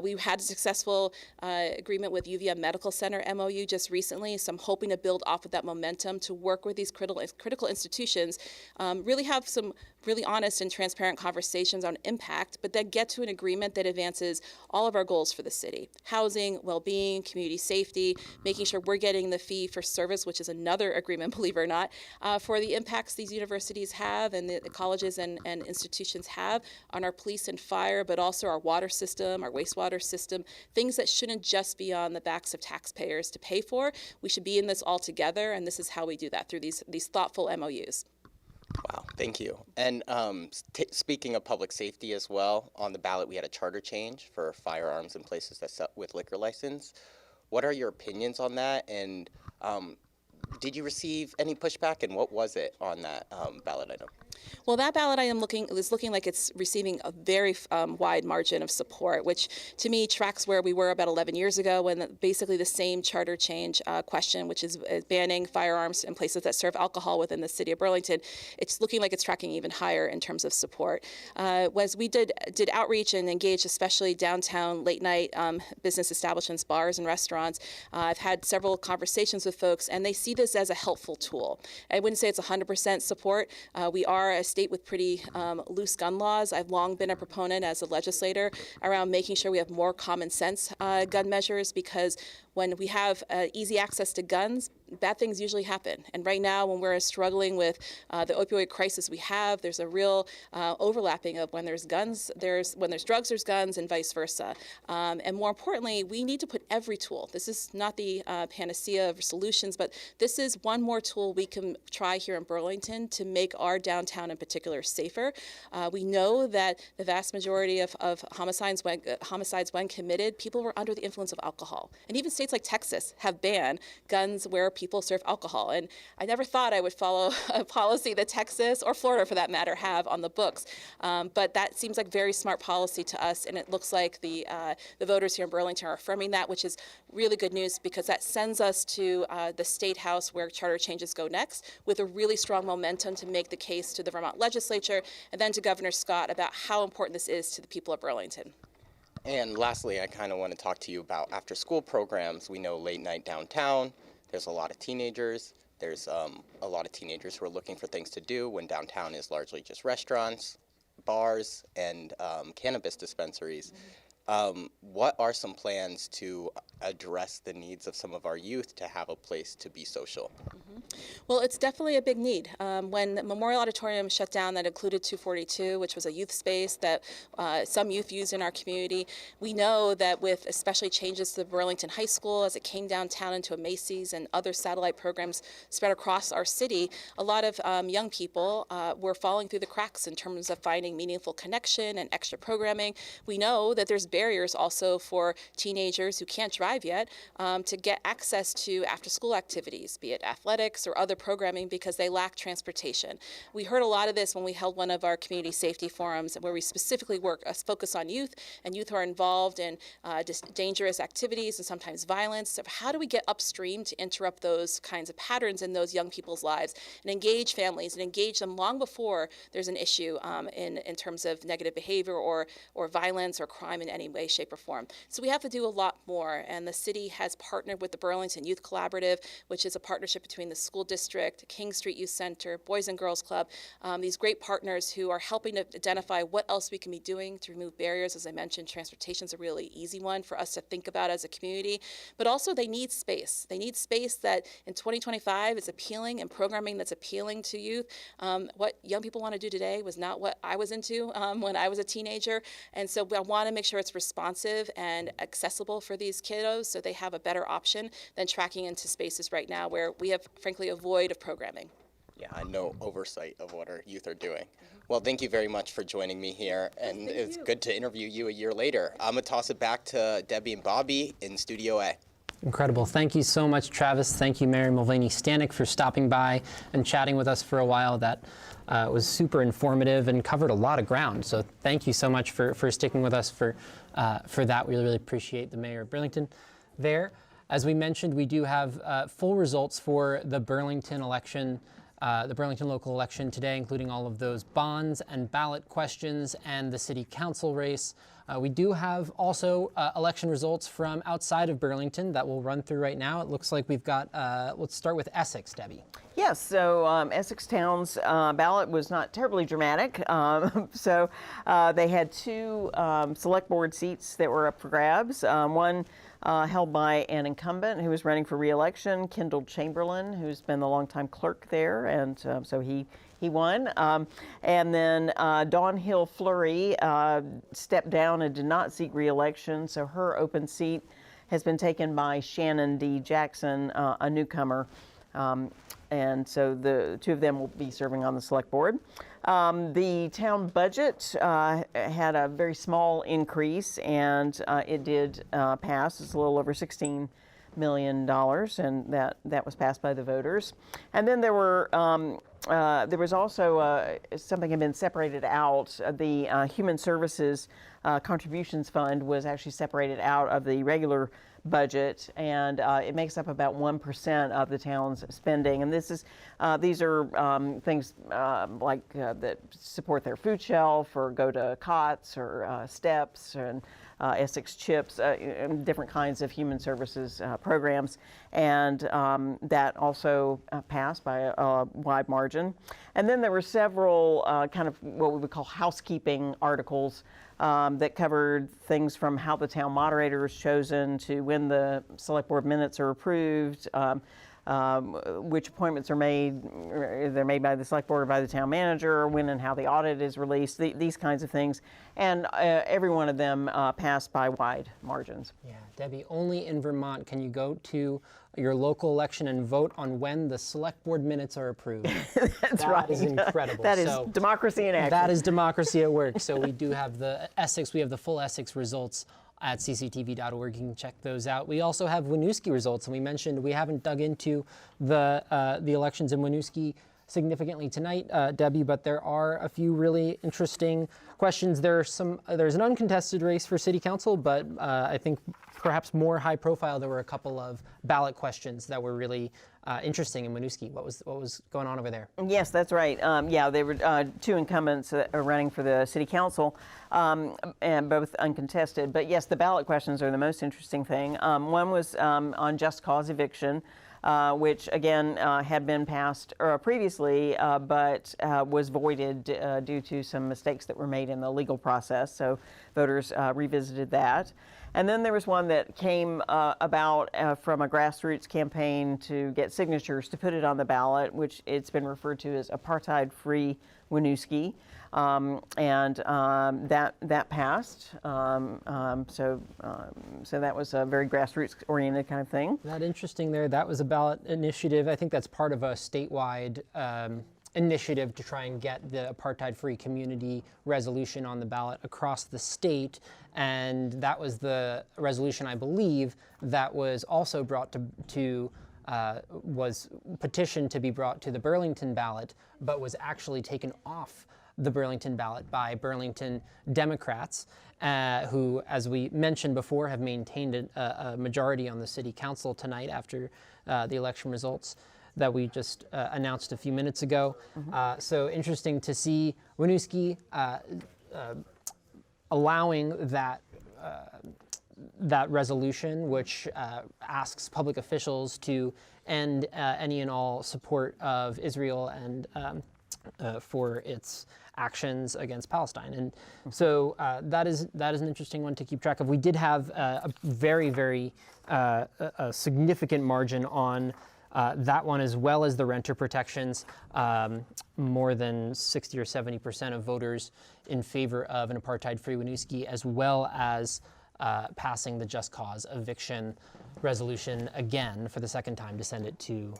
We had a successful agreement with UVM Medical Center MOU just recently, so I'm hoping to build off of that momentum to work with these critical institutions, really have some really honest and transparent conversations on impact, but then get to an agreement that advances all of our goals for the city: housing, well-being, community safety, making sure we're getting the fee for service, which is another agreement, believe it or not, for the impacts these universities have and the colleges and institutions have on our police and fire, but also our water system, our wastewater system, things that shouldn't just be on the backs of taxpayers to pay for. We should be in this all together, and this is how we do that, through these thoughtful MOUs. Wow, thank you. And speaking of public safety as well, on the ballot we had a charter change for firearms in places that sell with liquor license. What are your opinions on that? And did you receive any pushback, and what was it on that ballot item? Well, that ballot item is looking like it's receiving a very wide margin of support, which to me tracks where we were about 11 years ago, when basically the same charter change question, which is banning firearms in places that serve alcohol within the city of Burlington, it's looking like it's tracking even higher in terms of support. As we did outreach and engaged, especially downtown late night business establishments, bars and restaurants, I've had several conversations with folks, and they see this as a helpful tool. I wouldn't say it's 100% support. We are a state with pretty loose gun laws. I've long been a proponent as a legislator around making sure we have more common sense gun measures, because when we have easy access to guns, bad things usually happen. And right now, when we're struggling with the opioid crisis we have, there's a real overlapping of when there's guns, when there's drugs, there's guns, and vice versa. And more importantly, we need to put every tool. This is not the panacea of solutions, but this is one more tool we can try here in Burlington to make our downtown in particular safer. We know that the vast majority of homicides when committed, people were under the influence of alcohol. And even states like Texas have banned guns where people serve alcohol. And I never thought I would follow a policy that Texas, or Florida for that matter, have on the books. But that seems like very smart policy to us, and it looks like the voters here in Burlington are affirming that, which is really good news, because that sends us to the State House, where charter changes go next, with a really strong momentum to make the case to the Vermont legislature and then to Governor Scott about how important this is to the people of Burlington. And lastly, I kind of want to talk to you about after-school programs. We know late night downtown, there's a lot of teenagers. There's a lot of teenagers who are looking for things to do when downtown is largely just restaurants, bars, and cannabis dispensaries. What are some plans to address the needs of some of our youth to have a place to be social? Well, it's definitely a big need. When the Memorial Auditorium shut down, that included 242, which was a youth space that some youth used in our community, we know that with especially changes to Burlington High School as it came downtown into a Macy's and other satellite programs spread across our city, a lot of young people were falling through the cracks in terms of finding meaningful connection and extra programming. We know that there's barriers also for teenagers who can't drive yet to get access to after-school activities, be it athletics or other programming, because they lack transportation. We heard a lot of this when we held one of our community safety forums, where we specifically focus on youth and youth who are involved in dangerous activities and sometimes violence. So how do we get upstream to interrupt those kinds of patterns in those young people's lives and engage families and engage them long before there's an issue in terms of negative behavior or violence or crime in any way, shape, or form. So we have to do a lot more, and the city has partnered with the Burlington Youth Collaborative, which is a partnership between the school district, King Street Youth Center, Boys and Girls Club, these great partners who are helping to identify what else we can be doing to remove barriers. As I mentioned, transportation is a really easy one for us to think about as a community, but also they need space. They need space that in 2025 is appealing, and programming that's appealing to youth. What young people want to do today was not what I was into when I was a teenager, and so I want to make sure it's responsive and accessible for these kiddos so they have a better option than tracking into spaces right now where we have, frankly, a void of programming. Yeah, no oversight of what our youth are doing. Well, thank you very much for joining me here, and it's good to interview you a year later. I'm going to toss it back to Debbie and Bobby in Studio A. Incredible. Thank you so much, Travis. Thank you, Mary Mulvaney-Stanek, for stopping by and chatting with us for a while. That was super informative and covered a lot of ground. So thank you so much for sticking with us for that. We really appreciate the Mayor of Burlington there. As we mentioned, we do have full results for the Burlington election the Burlington local election today, including all of those bonds and ballot questions and the city council race. We do have also election results from outside of Burlington that we'll run through right now. It looks like we've got, let's start with Essex, Debbie. Yes, so Essex Town's ballot was not terribly dramatic. So they had 2 select board seats that were up for grabs. One held by an incumbent who was running for re-election, Kendall Chamberlain, who's been the longtime clerk there, and so he won. And then Dawn Hill Fleury stepped down and did not seek re-election, so her open seat has been taken by Shannon D. Jackson, a newcomer. And so the 2 of them will be serving on the select board. The town budget had a very small increase, and it did pass. It's a little over $16 million, and that was passed by the voters. And then there was also something had been separated out. The Human Services Contributions Fund was actually separated out of the regular budget, and it makes up about 1% of the town's spending. And these are things like that support their food shelf, or go to COTS, or STEPS, and Essex CHIPS, and different kinds of human services programs. And that also passed by a wide margin. And then there were several kind of what we would call housekeeping articles that covered things from how the town moderator is chosen to when the select board minutes are approved, which appointments are made. They're made by the select board or by the town manager, when and how the audit is released, these kinds of things. And every one of them passed by wide margins. Yeah, Debbie, only in Vermont can you go to your local election and vote on when the select board minutes are approved. That's right. That is incredible. That is democracy in action. That is democracy at work. So we do have the full Essex results at cctv.org. You can check those out. We also have Winooski results, and we mentioned we haven't dug into the elections in Winooski significantly tonight, Debbie, but there are a few really interesting questions. There's an uncontested race for city council, but I think perhaps more high profile, there were a couple of ballot questions that were really interesting in Winooski. What was going on over there? Yes, that's right. Yeah, there were 2 incumbents that are running for the city council, and both uncontested. But yes, the ballot questions are the most interesting thing. One was on just cause eviction, which again had been passed previously, but was voided due to some mistakes that were made in the legal process. So voters revisited that. And then there was one that came about from a grassroots campaign to get signatures to put it on the ballot, which it's been referred to as apartheid-free Winooski. And that passed. So that was a very grassroots-oriented kind of thing. That interesting there. That was a ballot initiative. I think that's part of a statewide initiative to try and get the apartheid-free community resolution on the ballot across the state. And that was the resolution, I believe, that was also brought was petitioned to be brought to the Burlington ballot, but was actually taken off the Burlington ballot by Burlington Democrats, who, as we mentioned before, have maintained a majority on the city council tonight after the election results that we just announced a few minutes ago. Mm-hmm. So interesting to see Winooski allowing that resolution, which asks public officials to end any and all support of Israel and for its actions against Palestine. And so that is an interesting one to keep track of. We did have a very, very a significant margin on that one, as well as the renter protections. More than 60 or 70% of voters in favor of an apartheid-free Winooski, as well as passing the just cause eviction resolution again for the second time to send it to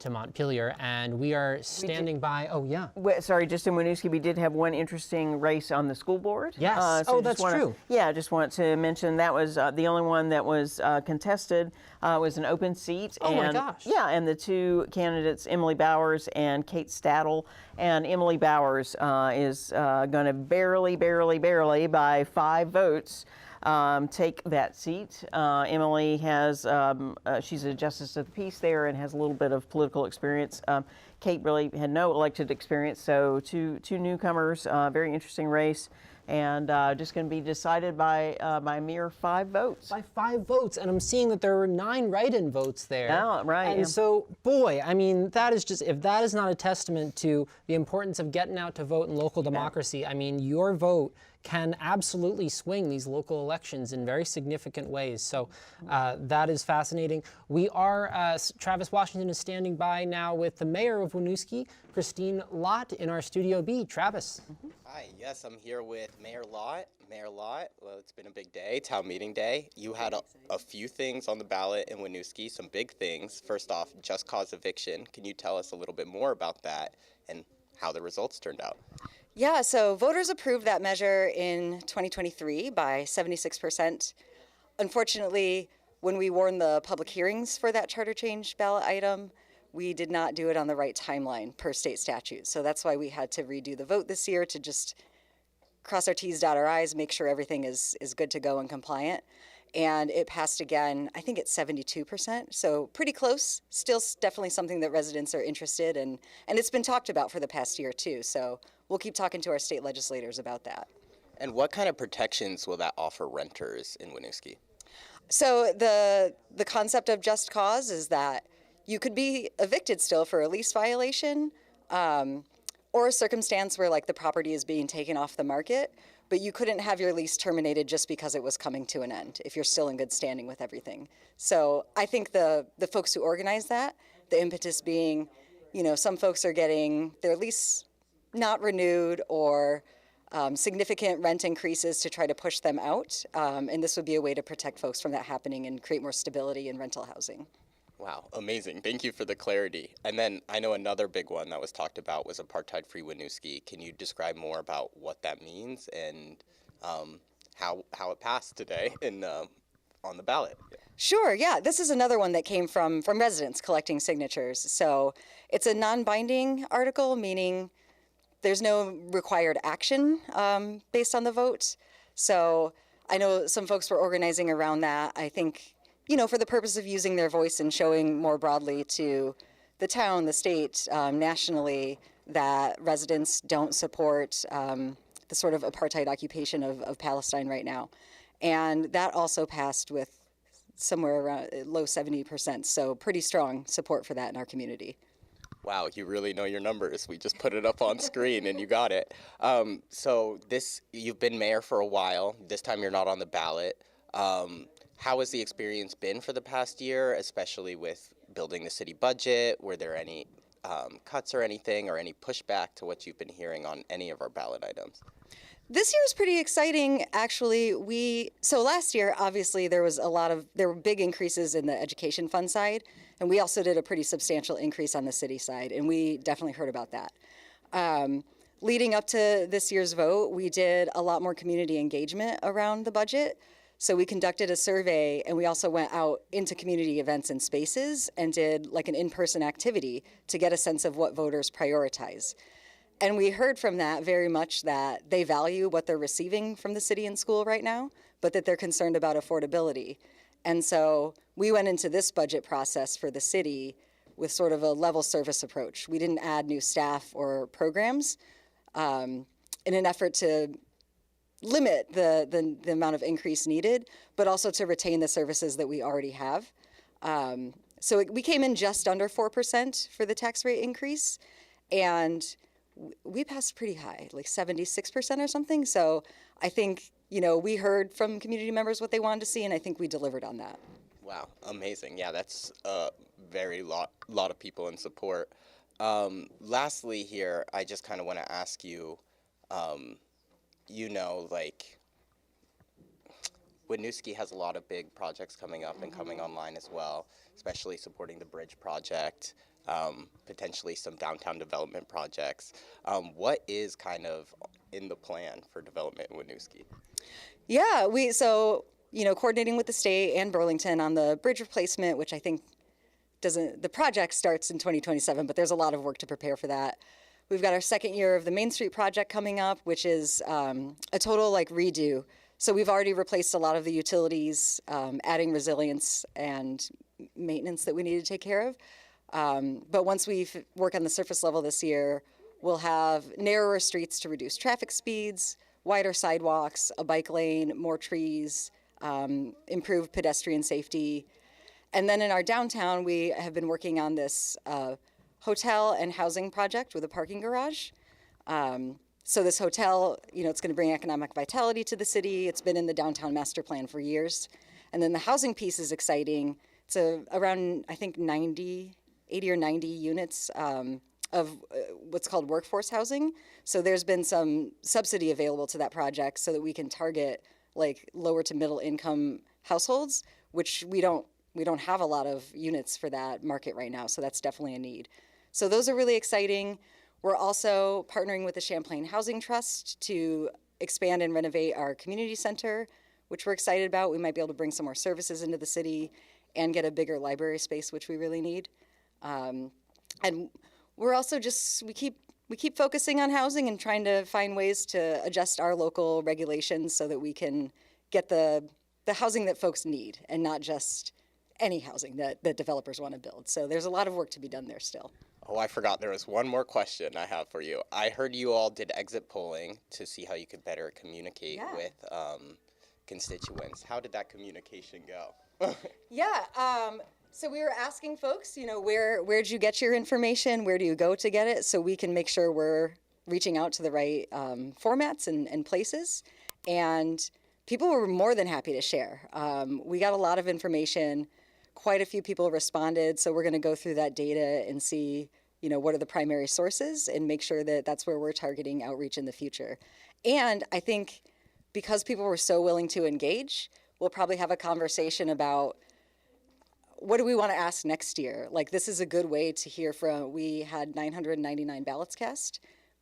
Montpelier. And we are standing by. Oh, yeah. Sorry, just in Winooski, we did have one interesting race on the school board. Yes. That's true. Yeah, I just want to mention that was the only one that was contested. Was an open seat. Oh, my gosh. Yeah, and the 2 candidates, Emily Bowers and Kate Stadel. And Emily Bowers is going to barely by 5 votes take that seat. Emily has, she's a justice of the peace there and has a little bit of political experience. Kate really had no elected experience, so two newcomers, very interesting race, and just going to be decided by mere 5 votes. By 5 votes, and I'm seeing that there were 9 write-in votes there. Yeah, right. And so, boy, I mean, that is just, if that is not a testament to the importance of getting out to vote in local democracy, I mean, your vote can absolutely swing these local elections in very significant ways. So that is fascinating. We are, Travis Washington is standing by now with the mayor of Winooski, Christine Lott, in our Studio B. Travis. Hi, yes, I'm here with Mayor Lott. Mayor Lott, well, it's been a big day, town meeting day. You had a few things on the ballot in Winooski, some big things. First off, just cause eviction. Can you tell us a little bit more about that and how the results turned out? Yeah, so voters approved that measure in 2023 by 76%. Unfortunately, when we warned the public hearings for that charter change ballot item, we did not do it on the right timeline per state statute. So that's why we had to redo the vote this year to just cross our T's, dot our I's, make sure everything is good to go and compliant. And it passed again, I think it's 72%, so pretty close. Still definitely something that residents are interested in, and it's been talked about for the past year too, so we'll keep talking to our state legislators about that. And what kind of protections will that offer renters in Winooski? So the concept of just cause is that you could be evicted still for a lease violation, or a circumstance where like the property is being taken off the market, but you couldn't have your lease terminated just because it was coming to an end if you're still in good standing with everything. So I think the folks who organize that, the impetus being, you know, some folks are getting their lease not renewed or significant rent increases to try to push them out. And this would be a way to protect folks from that happening and create more stability in rental housing. Wow, amazing. Thank you for the clarity. And then I know another big one that was talked about was apartheid-free Winooski. Can you describe more about what that means and how it passed today on the ballot? Sure, yeah. This is another one that came from residents collecting signatures. So it's a non-binding article, meaning there's no required action based on the vote. So I know some folks were organizing around that. I think, you know, for the purpose of using their voice and showing more broadly to the town, the state, nationally, that residents don't support the sort of apartheid occupation of Palestine right now. And that also passed with somewhere around low 70%. So pretty strong support for that in our community. Wow, you really know your numbers. We just put it up on screen and you got it. So you've been mayor for a while. This time you're not on the ballot. How has the experience been for the past year, especially with building the city budget? Were there any cuts or anything, or any pushback to what you've been hearing on any of our ballot items? This year is pretty exciting, actually. So last year, obviously, there were big increases in the education fund side, and we also did a pretty substantial increase on the city side, and we definitely heard about that. Leading up to this year's vote, we did a lot more community engagement around the budget. So we conducted a survey, and we also went out into community events and spaces and did like an in-person activity to get a sense of what voters prioritize. And we heard from that very much that they value what they're receiving from the city and school right now, but that they're concerned about affordability. And so we went into this budget process for the city with sort of a level service approach. We didn't add new staff or programs in an effort to limit the amount of increase needed, but also to retain the services that we already have. So we came in just under 4% for the tax rate increase, and we passed pretty high, like 76% or something. So I think, you know, we heard from community members what they wanted to see, and I think we delivered on that. Wow, amazing. Yeah, that's a very lot of people in support. Lastly here, I just kind of want to ask you, you know, like, Winooski has a lot of big projects coming up and coming online as well, especially supporting the bridge project, potentially some downtown development projects. What is kind of in the plan for development in Winooski? Yeah, so, you know, coordinating with the state and Burlington on the bridge replacement, which I think the project starts in 2027, but there's a lot of work to prepare for that. We've got our second year of the Main Street project coming up, which is a total like redo. So we've already replaced a lot of the utilities, adding resilience and maintenance that we need to take care of. But once we work on the surface level this year, we'll have narrower streets to reduce traffic speeds, wider sidewalks, a bike lane, more trees, improved pedestrian safety. And then in our downtown, we have been working on this hotel and housing project with a parking garage. So this hotel, it's going to bring economic vitality to the city. It's been in the downtown master plan for years. And then the housing piece is exciting. It's around, I think, 80 or 90 units of what's called workforce housing. So there's been some subsidy available to that project so that we can target like lower to middle income households, which we don't have a lot of units for that market right now. So that's definitely a need. So those are really exciting. We're also partnering with the Champlain Housing Trust to expand and renovate our community center, which we're excited about. We might be able to bring some more services into the city and get a bigger library space, which we really need. And we're also we keep focusing on housing and trying to find ways to adjust our local regulations so that we can get the housing that folks need and not just any housing that developers want to build. So there's a lot of work to be done there still. Oh, I forgot there was one more question I have for you. I heard you all did exit polling to see how you could better communicate with constituents. How did that communication go? So we were asking folks, where'd you get your information? Where do you go to get it? So we can make sure we're reaching out to the right formats and places. And people were more than happy to share. We got a lot of information. Quite a few people responded. So we're going to go through that data and see, what are the primary sources and make sure that that's where we're targeting outreach in the future. And I think because people were so willing to engage, we'll probably have a conversation about what do we want to ask next year? Like, this is a good way to hear from, we had 999 ballots cast.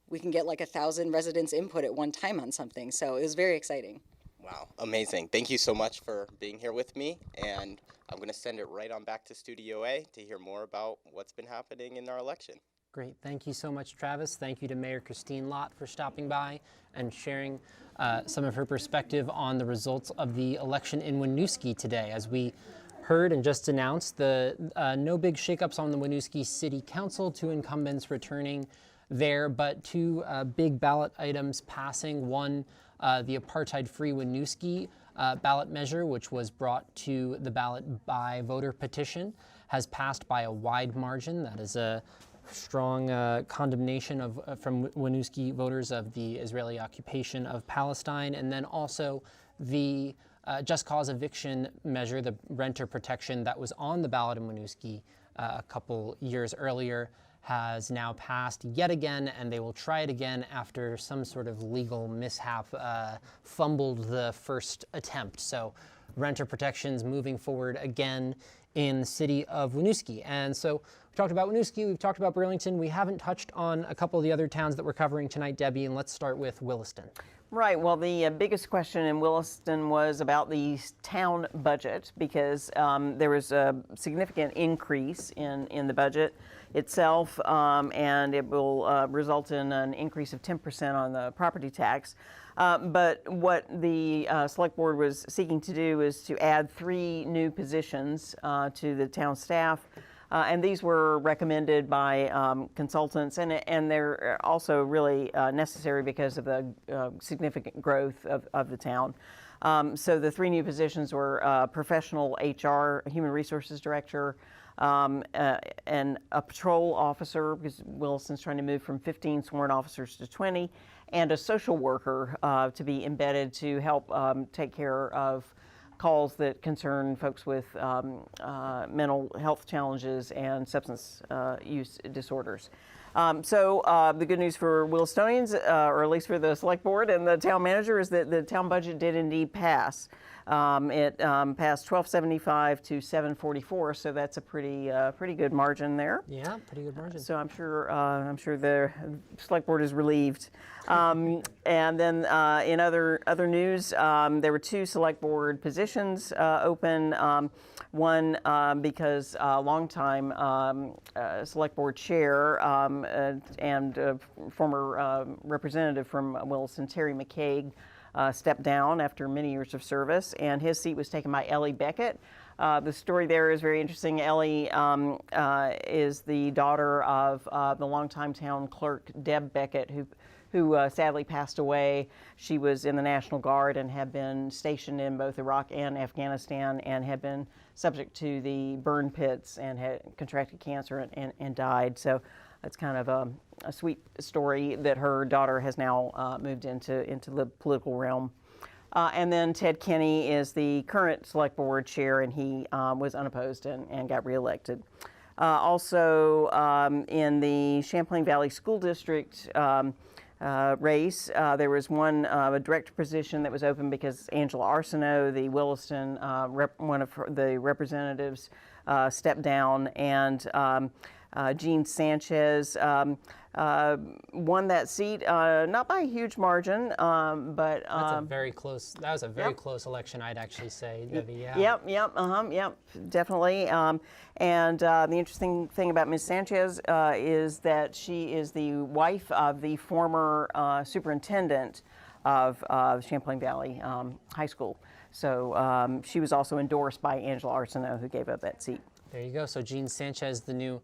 We can get like 1,000 residents' input at one time on something. So it was very exciting. Wow, amazing. Thank you so much for being here with me. And I'm going to send it right on back to Studio A to hear more about what's been happening in our election. Great. Thank you so much, Travis. Thank you to Mayor Christine Lott for stopping by and sharing some of her perspective on the results of the election in Winooski today. As we heard and just announced, the no big shakeups on the Winooski City Council, 2 incumbents returning there, but 2 big ballot items passing. One, the apartheid-free Winooski ballot measure, which was brought to the ballot by voter petition, has passed by a wide margin. That is a strong condemnation from Winooski voters of the Israeli occupation of Palestine. And then also the just cause eviction measure, the renter protection that was on the ballot in Winooski a couple years earlier, has now passed yet again, and they will try it again after some sort of legal mishap fumbled the first attempt. So renter protections moving forward again in the city of Winooski. And so we talked about Winooski, we've talked about Burlington. We haven't touched on a couple of the other towns that we're covering tonight, Debbie, and let's start with Williston. Right. Well, the biggest question in Williston was about the town budget, because there was a significant increase in the budget itself, and it will result in an increase of 10% on the property tax. But what the select board was seeking to do is to add 3 new positions to the town staff. And these were recommended by consultants, and they're also really necessary because of the significant growth of the town. So the 3 new positions were professional HR, human resources director, and a patrol officer, because Williston's trying to move from 15 sworn officers to 20, and a social worker to be embedded to help take care of calls that concern folks with mental health challenges and substance use disorders. So the good news for Willistonians, or at least for the select board and the town manager, is that the town budget did indeed pass. It passed 1275 to 744, so that's a pretty good margin there. Yeah, pretty good margin. So I'm sure the select board is relieved. And then in other news, there were 2 select board positions open. One because longtime select board chair and former representative from Williston, Terry McCaig, stepped down after many years of service, and his seat was taken by Ellie Beckett, The story there is very interesting. Ellie is the daughter of the longtime town clerk Deb Beckett, who sadly passed away. She was in the National Guard and had been stationed in both Iraq and Afghanistan and had been subject to the burn pits and had contracted cancer and died. So it's kind of a sweet story that her daughter has now moved into the political realm. And then Ted Kenny is the current select board chair, and he was unopposed and got reelected. Also in the Champlain Valley School District race, there was a director position that was open because Angela Arsenault, the Williston, one of the representatives, stepped down, and Jean Sanchez won that seat, not by a huge margin, but that's a very close. That was a very close election, I'd actually say, Debbie. Yeah. Yep, definitely. And the interesting thing about Ms. Sanchez is that she is the wife of the former superintendent of Champlain Valley High School. So she was also endorsed by Angela Arsenault, who gave up that seat. There you go. So Jean Sanchez, the new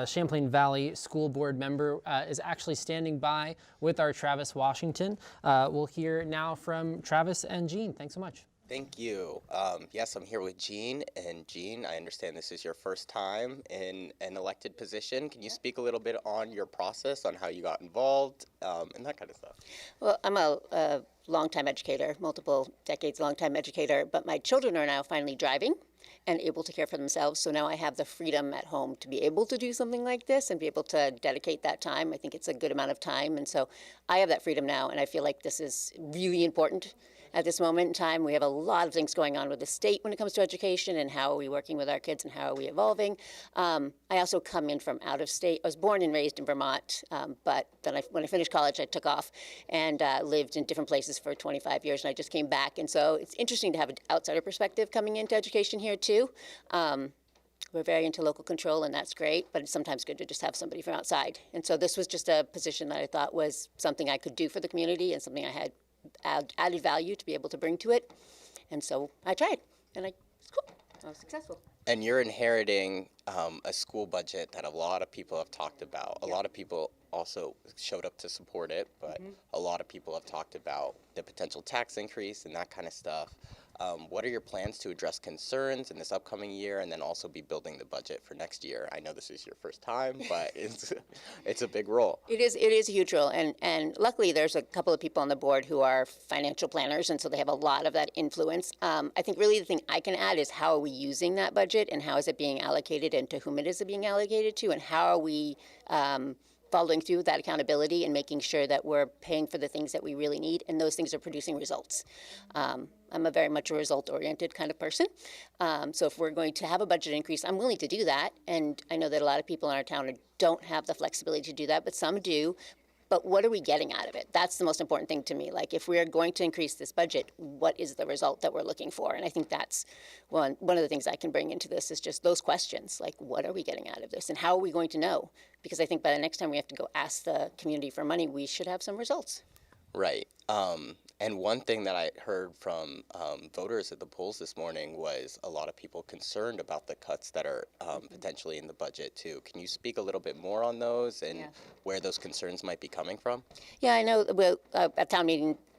Champlain Valley School Board member, is actually standing by with our Travis Washington. We'll hear now from Travis and Jean. Thanks so much. Thank you. Yes, I'm here with Jean. And Jean, I understand this is your first time in an elected position. Can you speak a little bit on your process, on how you got involved, and that kind of stuff? Well, I'm a longtime educator, multiple decades longtime educator, but my children are now finally driving and able to care for themselves. So now I have the freedom at home to be able to do something like this and be able to dedicate that time. I think it's a good amount of time. And so I have that freedom now, and I feel like this is really important at this moment in time. We have a lot of things going on with the state when it comes to education and how are we working with our kids and how are we evolving. I also come in from out of state. I was born and raised in Vermont, but then when I finished college, I took off and lived in different places for 25 years, and I just came back. And so it's interesting to have an outsider perspective coming into education here too. We're very into local control, and that's great, but it's sometimes good to just have somebody from outside. And so this was just a position that I thought was something I could do for the community and something I had added value to be able to bring to it. And so I tried, and it's cool. I was successful. And you're inheriting a school budget that a lot of people have talked about. A lot of people also showed up to support it, but a lot of people have talked about the potential tax increase and that kind of stuff. What are your plans to address concerns in this upcoming year and then also be building the budget for next year? I know this is your first time, but it's a big role. It is a huge role, and luckily there's a couple of people on the board who are financial planners, and so they have a lot of that influence. I think really the thing I can add is how are we using that budget and how is it being allocated and to whom it is being allocated to, and how are we following through with that accountability and making sure that we're paying for the things that we really need and those things are producing results. I'm a very much a result-oriented kind of person. So if we're going to have a budget increase, I'm willing to do that. And I know that a lot of people in our town don't have the flexibility to do that, but some do. But what are we getting out of it? That's the most important thing to me. Like, if we're going to increase this budget, what is the result that we're looking for? And I think that's one of the things I can bring into this is just those questions. Like, what are we getting out of this? And how are we going to know? Because I think by the next time we have to go ask the community for money, we should have some results. Right. And one thing that I heard from voters at the polls this morning was a lot of people concerned about the cuts that are potentially in the budget too. Can you speak a little bit more on those and where those concerns might be coming from? Yeah, I know at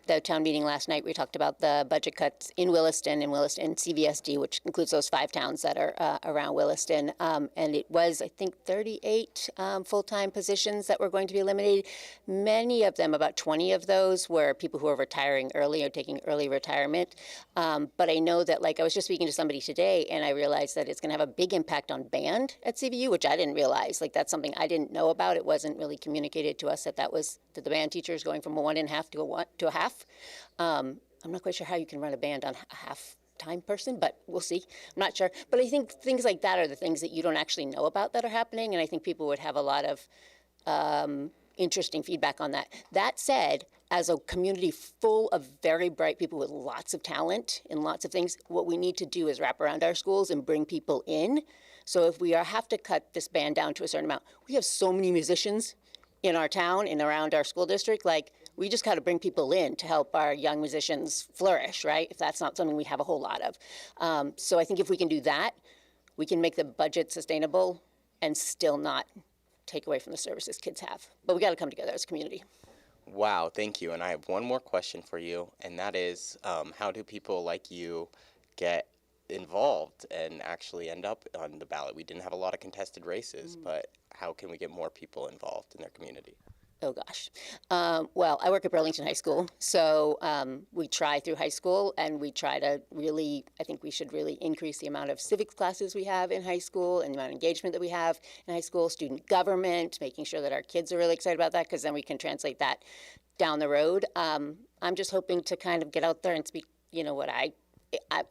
the town meeting last night, we talked about the budget cuts in Williston CVSD, which includes those 5 towns that are around Williston. And it was, I think, 38 full-time positions that were going to be eliminated. Many of them, about 20 of those, were people who are retiring early or taking early retirement. But I know that, like, I was just speaking to somebody today, and I realized that it's going to have a big impact on band at CVU, which I didn't realize. Like, that's something I didn't know about. It wasn't really communicated to us that the band teacher is going from a 1.5 to a half. I'm not quite sure how you can run a band on a half-time person, but we'll see. I'm not sure. But I think things like that are the things that you don't actually know about that are happening, and I think people would have a lot of interesting feedback on that. That said, as a community full of very bright people with lots of talent and lots of things, what we need to do is wrap around our schools and bring people in. So if we have to cut this band down to a certain amount, we have so many musicians in our town and around our school district. Like, We just got to bring people in to help our young musicians flourish, right? If that's not something we have a whole lot of. So I think if we can do that, we can make the budget sustainable and still not take away from the services kids have. But we got to come together as a community. Wow, thank you. And I have one more question for you, and that is, how do people like you get involved and actually end up on the ballot? We didn't have a lot of contested races, but how can we get more people involved in their community? Oh gosh. Well, I work at Burlington High School, so we try through high school, and we try to really, I think we should really increase the amount of civics classes we have in high school and the amount of engagement that we have in high school, student government, making sure that our kids are really excited about that, because then we can translate that down the road. I'm just hoping to kind of get out there and speak, what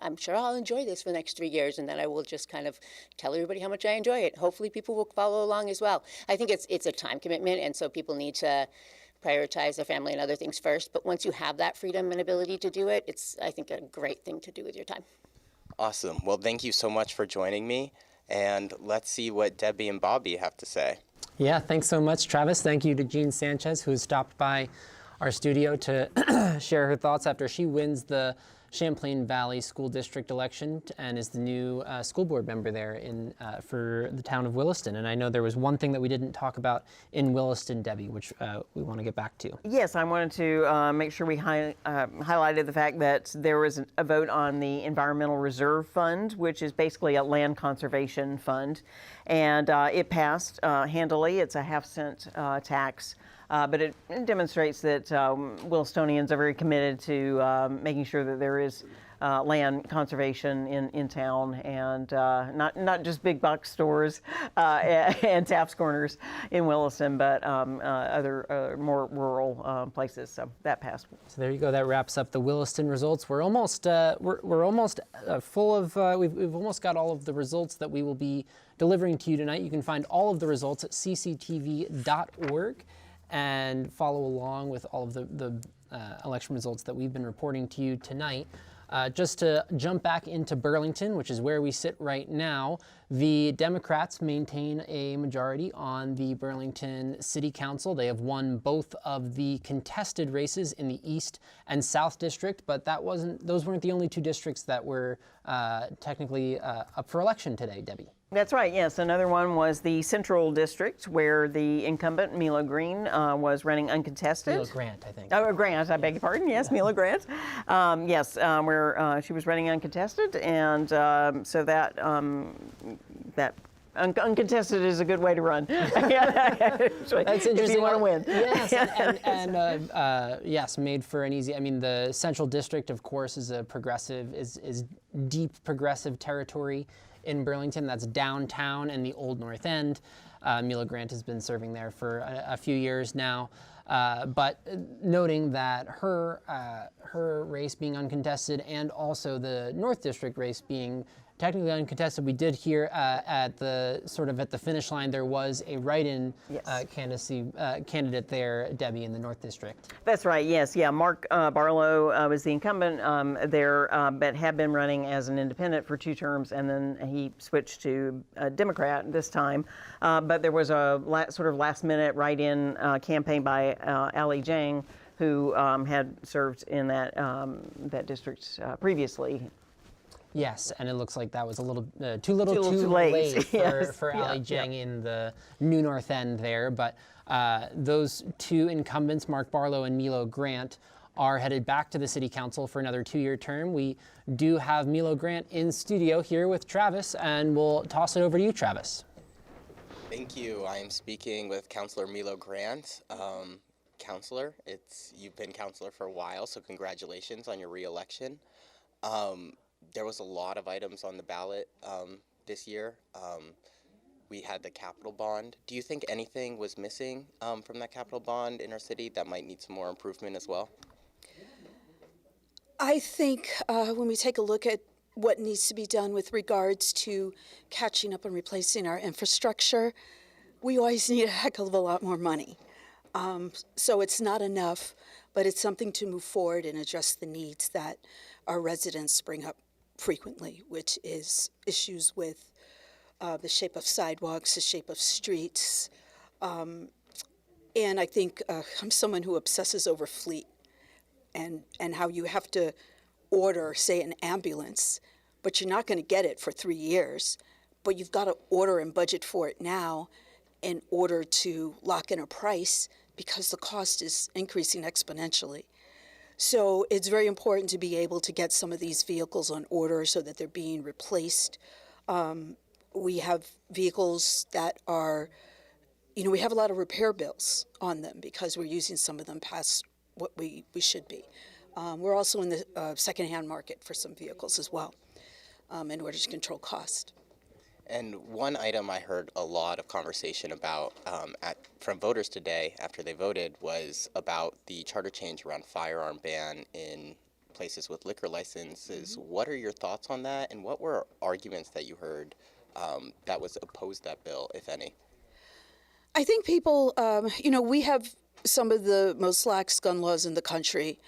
I'm sure I'll enjoy this for the next 3 years, and then I will just kind of tell everybody how much I enjoy it. Hopefully people will follow along as well. I think it's a time commitment, and so people need to prioritize their family and other things first. But once you have that freedom and ability to do it, it's, I think, a great thing to do with your time. Awesome. Well, thank you so much for joining me, and let's see what Debbie and Bobby have to say. Yeah, thanks so much, Travis. Thank you to Jean Sanchez, who has stopped by our studio to share her thoughts after she wins the Champlain Valley School District election and is the new school board member there for the town of Williston. And I know there was one thing that we didn't talk about in Williston, Debbie, which we want to get back to. Yes, I wanted to make sure we highlighted the fact that there was a vote on the Environmental Reserve Fund, which is basically a land conservation fund. And it passed handily. It's a half-cent tax. But it demonstrates that Willistonians are very committed to making sure that there is land conservation in town, and not just big box stores and Taft's Corners in Williston, but other more rural places. So that passed. So there you go. That wraps up the Williston results. We're almost full of. We've almost got all of the results that we will be delivering to you tonight. You can find all of the results at cctv.org. and follow along with all of the election results that we've been reporting to you tonight. Just to jump back into Burlington, which is where we sit right now, the Democrats maintain a majority on the Burlington City Council. They have won both of the contested races in the East and South District, but those weren't the only two districts that were technically up for election today, Debbie. That's right, yes. Another one was the Central District, where the incumbent, Milo Green, was running uncontested. Milo Grant, I think. Oh, Grant, I beg your pardon. Yes, Milo Grant. Yes, where she was running uncontested. And so that uncontested is a good way to run. Actually, that's interesting. If you want to win. Yes, and yes, made for an easy. I mean, the Central District, of course, is is deep progressive territory in Burlington. That's downtown and the Old North End. Milo Grant has been serving there for a few years now. But noting that her race being uncontested and also the North District race being technically uncontested, we did hear at the finish line there was a write-in candidate there, Debbie, in the North District. That's right. Yes. Yeah. Mark Barlow was the incumbent there, but had been running as an independent for 2 terms, and then he switched to a Democrat this time. But there was a sort of last-minute write-in campaign by Ali Jang, who had served in that district previously. Yes, and it looks like that was a little too late for Ali Jang in the New North End there. But those two incumbents, Mark Barlow and Milo Grant, are headed back to the City Council for another 2-year term. We do have Milo Grant in studio here with Travis, and we'll toss it over to you, Travis. Thank you. I am speaking with Councilor Milo Grant. Councilor, you've been councilor for a while, so congratulations on your re-election. There was a lot of items on the ballot this year. We had the capital bond. Do you think anything was missing from that capital bond in our city that might need some more improvement as well? I think when we take a look at what needs to be done with regards to catching up and replacing our infrastructure, we always need a heck of a lot more money. So it's not enough, but it's something to move forward and address the needs that our residents bring up frequently, which is issues with the shape of sidewalks, the shape of streets, And I think I'm someone who obsesses over fleet and how you have to order, say, an ambulance, but you're not going to get it for 3 years, but you've got to order and budget for it now in order to lock in a price because the cost is increasing exponentially. So it's very important to be able to get some of these vehicles on order so that they're being replaced. We have vehicles that are, we have a lot of repair bills on them because we're using some of them past what we should be. We're also in the secondhand market for some vehicles as well in order to control cost. And one item I heard a lot of conversation about from voters today after they voted was about the charter change around firearm ban in places with liquor licenses. What are your thoughts on that, and what were arguments that you heard that was opposed that bill, if any? I think people, we have some of the most lax gun laws in the country,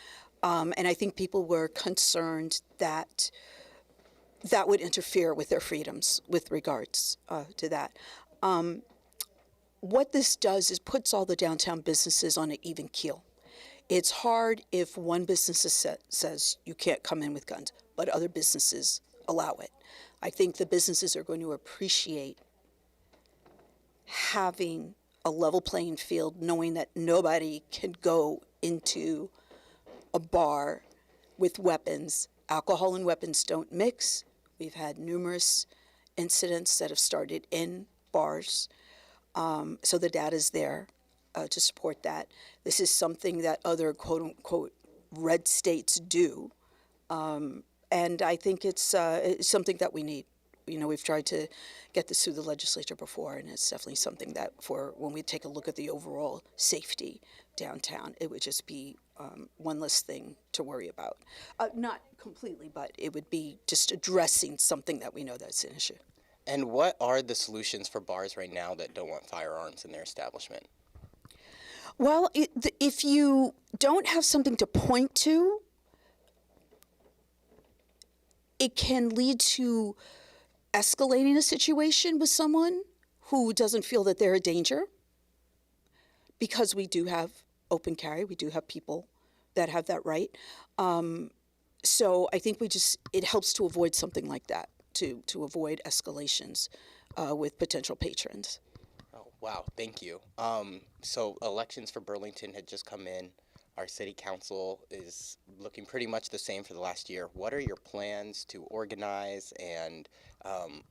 and I think people were concerned that that would interfere with their freedoms with regards to that. What this does is puts all the downtown businesses on an even keel. It's hard if one business says you can't come in with guns, but other businesses allow it. I think the businesses are going to appreciate having a level playing field, knowing that nobody can go into a bar with weapons. Alcohol and weapons don't mix. We've had numerous incidents that have started in bars. So the data's there to support that. This is something that other quote unquote red states do. And I think it's something that we need. We've tried to get this through the legislature before, and it's definitely something that for when we take a look at the overall safety downtown, it would just be one less thing to worry about. Not completely, but it would be just addressing something that we know that's an issue. And what are the solutions for bars right now that don't want firearms in their establishment? Well, if you don't have something to point to, it can lead to escalating a situation with someone who doesn't feel that they're a danger, because we do have open carry. We do have people that have that right. So I think it helps to avoid something like that, to avoid escalations with potential patrons. Oh, wow, thank you. So elections for Burlington had just come in. Our city council is looking pretty much the same for the last year. What are your plans to organize and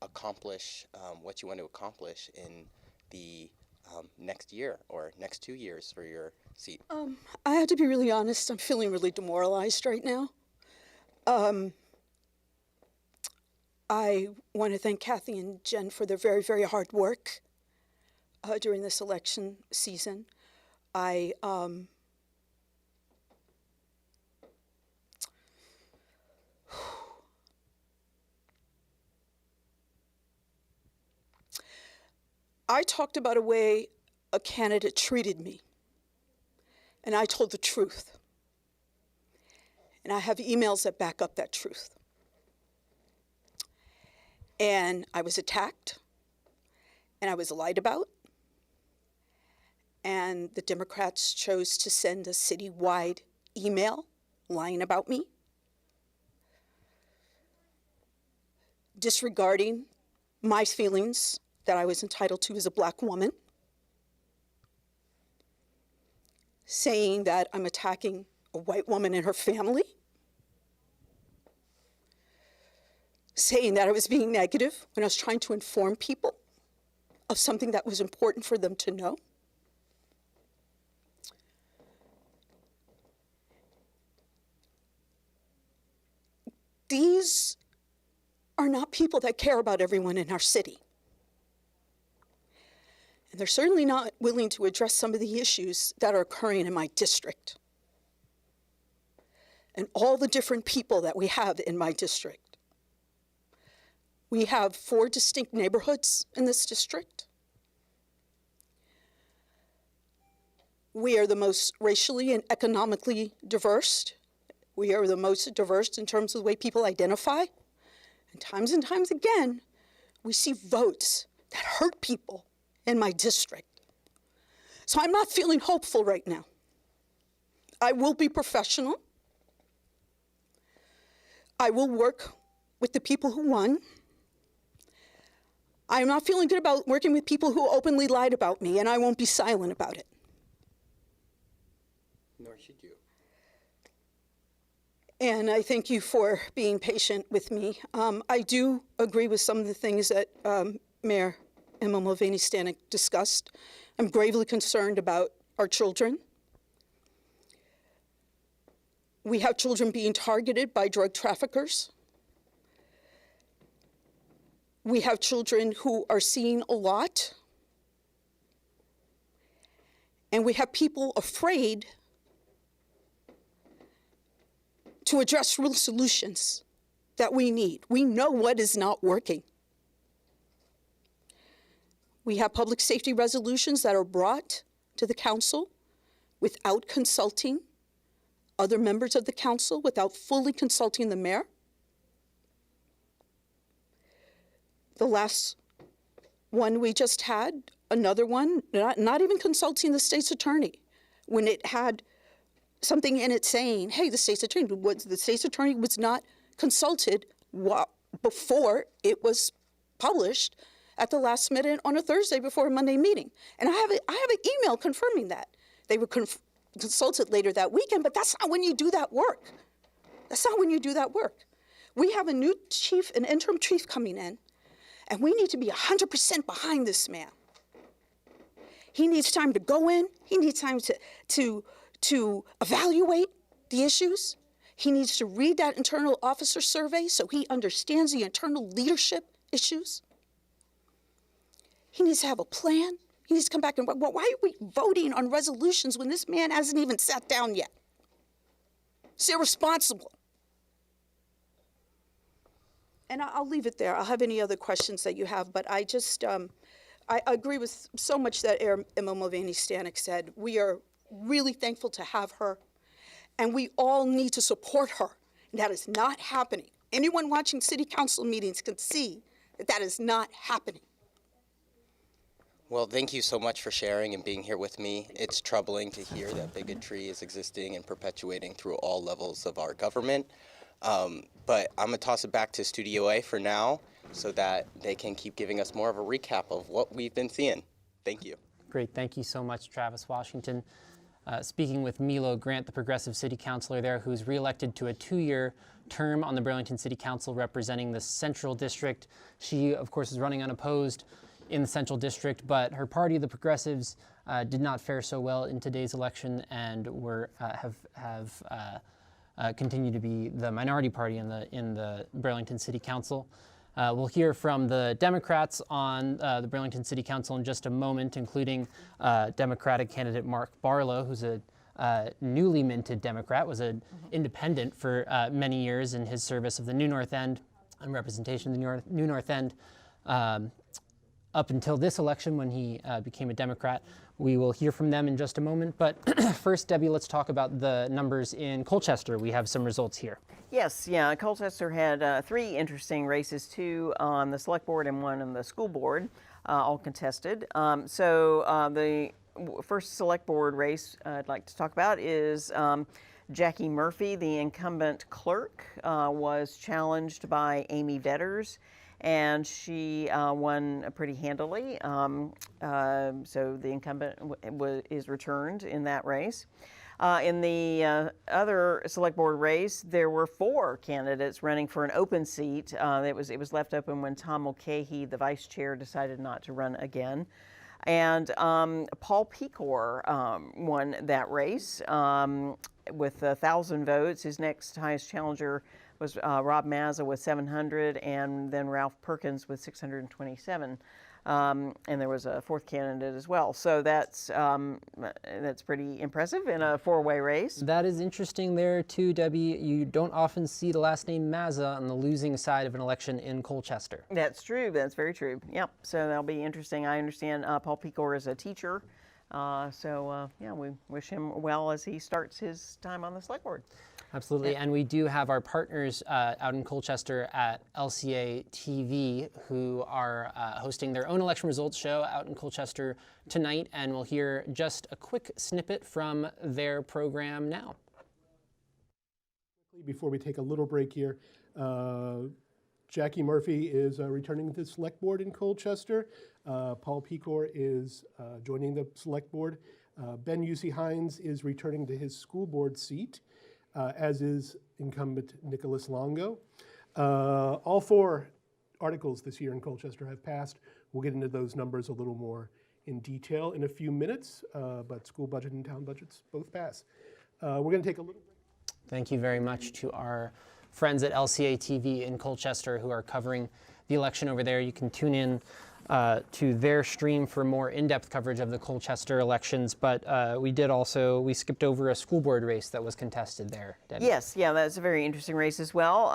accomplish what you want to accomplish in the next year or next 2 years for your seat? I have to be really honest. I'm feeling really demoralized right now. I want to thank Kathy and Jen for their very, very hard work during this election season. I talked about a way a candidate treated me, and I told the truth. And I have emails that back up that truth. And I was attacked, and I was lied about, and the Democrats chose to send a citywide email lying about me, disregarding my feelings that I was entitled to as a Black woman, saying that I'm attacking a white woman and her family, saying that I was being negative when I was trying to inform people of something that was important for them to know. These are not people that care about everyone in our city. And they're certainly not willing to address some of the issues that are occurring in my district and all the different people that we have in my district. We have 4 distinct neighborhoods in this district. We are the most racially and economically diverse. We are the most diverse in terms of the way people identify. And times again, we see votes that hurt people in my district. So I'm not feeling hopeful right now. I will be professional. I will work with the people who won. I'm not feeling good about working with people who openly lied about me, and I won't be silent about it. Nor should you. And I thank you for being patient with me. I do agree with some of the things that Mayor Emma Mulvaney-Stanek discussed. I'm gravely concerned about our children. We have children being targeted by drug traffickers. We have children who are seeing a lot. And we have people afraid to address real solutions that we need. We know what is not working. We have public safety resolutions that are brought to the council without consulting other members of the council, without fully consulting the mayor. The last one we just had, another one, not even consulting the state's attorney, when it had something in it saying, hey, the state's attorney was not consulted before it was published at the last minute on a Thursday before a Monday meeting. And I have an email confirming that. They were consulted later that weekend, but that's not when you do that work. That's not when you do that work. We have a new chief, an interim chief coming in, and we need to be 100% behind this man. He needs time to go in. He needs time to evaluate the issues. He needs to read that internal officer survey so he understands the internal leadership issues. He needs to have a plan. He needs to come back and, well, why are we voting on resolutions when this man hasn't even sat down yet? It's irresponsible. And I'll leave it there. I'll have any other questions that you have, but I just, I agree with so much that Emma Mulvaney-Stanek said. We are really thankful to have her, and we all need to support her. And that is not happening. Anyone watching city council meetings can see that that is not happening. Well, thank you so much for sharing and being here with me. It's troubling to hear that bigotry is existing and perpetuating through all levels of our government. But I'm going to toss it back to Studio A for now so that they can keep giving us more of a recap of what we've been seeing. Thank you. Great. Thank you so much, Travis Washington. Speaking with Milo Grant, the progressive city councilor there, who's reelected to a 2-year term on the Burlington City Council representing the Central District. She, of course, is running unopposed in the Central District, but her party, the Progressives, did not fare so well in today's election and have continued to be the minority party in the Burlington City Council. We'll hear from the Democrats on the Burlington City Council in just a moment, including Democratic candidate Mark Barlow, who's a newly minted Democrat, was an independent for many years in his service of the New North End and representation of the New North End. Up until this election when he became a Democrat. We will hear from them in just a moment. But first, Debbie, let's talk about the numbers in Colchester. We have some results here. Yes, yeah, Colchester had 3 interesting races, 2 on the select board and 1 on the school board, all contested. The first select board race I'd like to talk about is Jackie Murphy, the incumbent clerk, was challenged by Amy Vetters, and she won pretty handily. So the incumbent is returned in that race. In the other select board race, there were 4 candidates running for an open seat. It was left open when Tom Mulcahy, the vice chair, decided not to run again. And Paul Pecor won that race with 1,000 votes. His next highest challenger was Rob Mazza with 700, and then Ralph Perkins with 627. And there was a 4th candidate as well. So that's pretty impressive in a 4-way race. That is interesting there too, Debbie. You don't often see the last name Mazza on the losing side of an election in Colchester. That's true. That's very true. Yep. So that'll be interesting. I understand Paul Pecor is a teacher Yeah, we wish him well as he starts his time on the select board. Absolutely, and we do have our partners out in Colchester at LCA TV who are hosting their own election results show out in Colchester tonight, and we'll hear just a quick snippet from their program now. Before we take a little break here, Jackie Murphy is returning to the select board in Colchester. Paul Pecor is joining the select board. Ben Yusey Hines is returning to his school board seat, as is incumbent Nicholas Longo. All 4 articles this year in Colchester have passed. We'll get into those numbers a little more in detail in a few minutes, but school budget and town budgets both pass. We're going to take a little break. Thank you very much to our friends at LCA TV in Colchester who are covering the election over there. You can tune in to their stream for more in-depth coverage of the Colchester elections, but we skipped over a school board race that was contested there, Debbie. Yes, yeah, that's a very interesting race as well.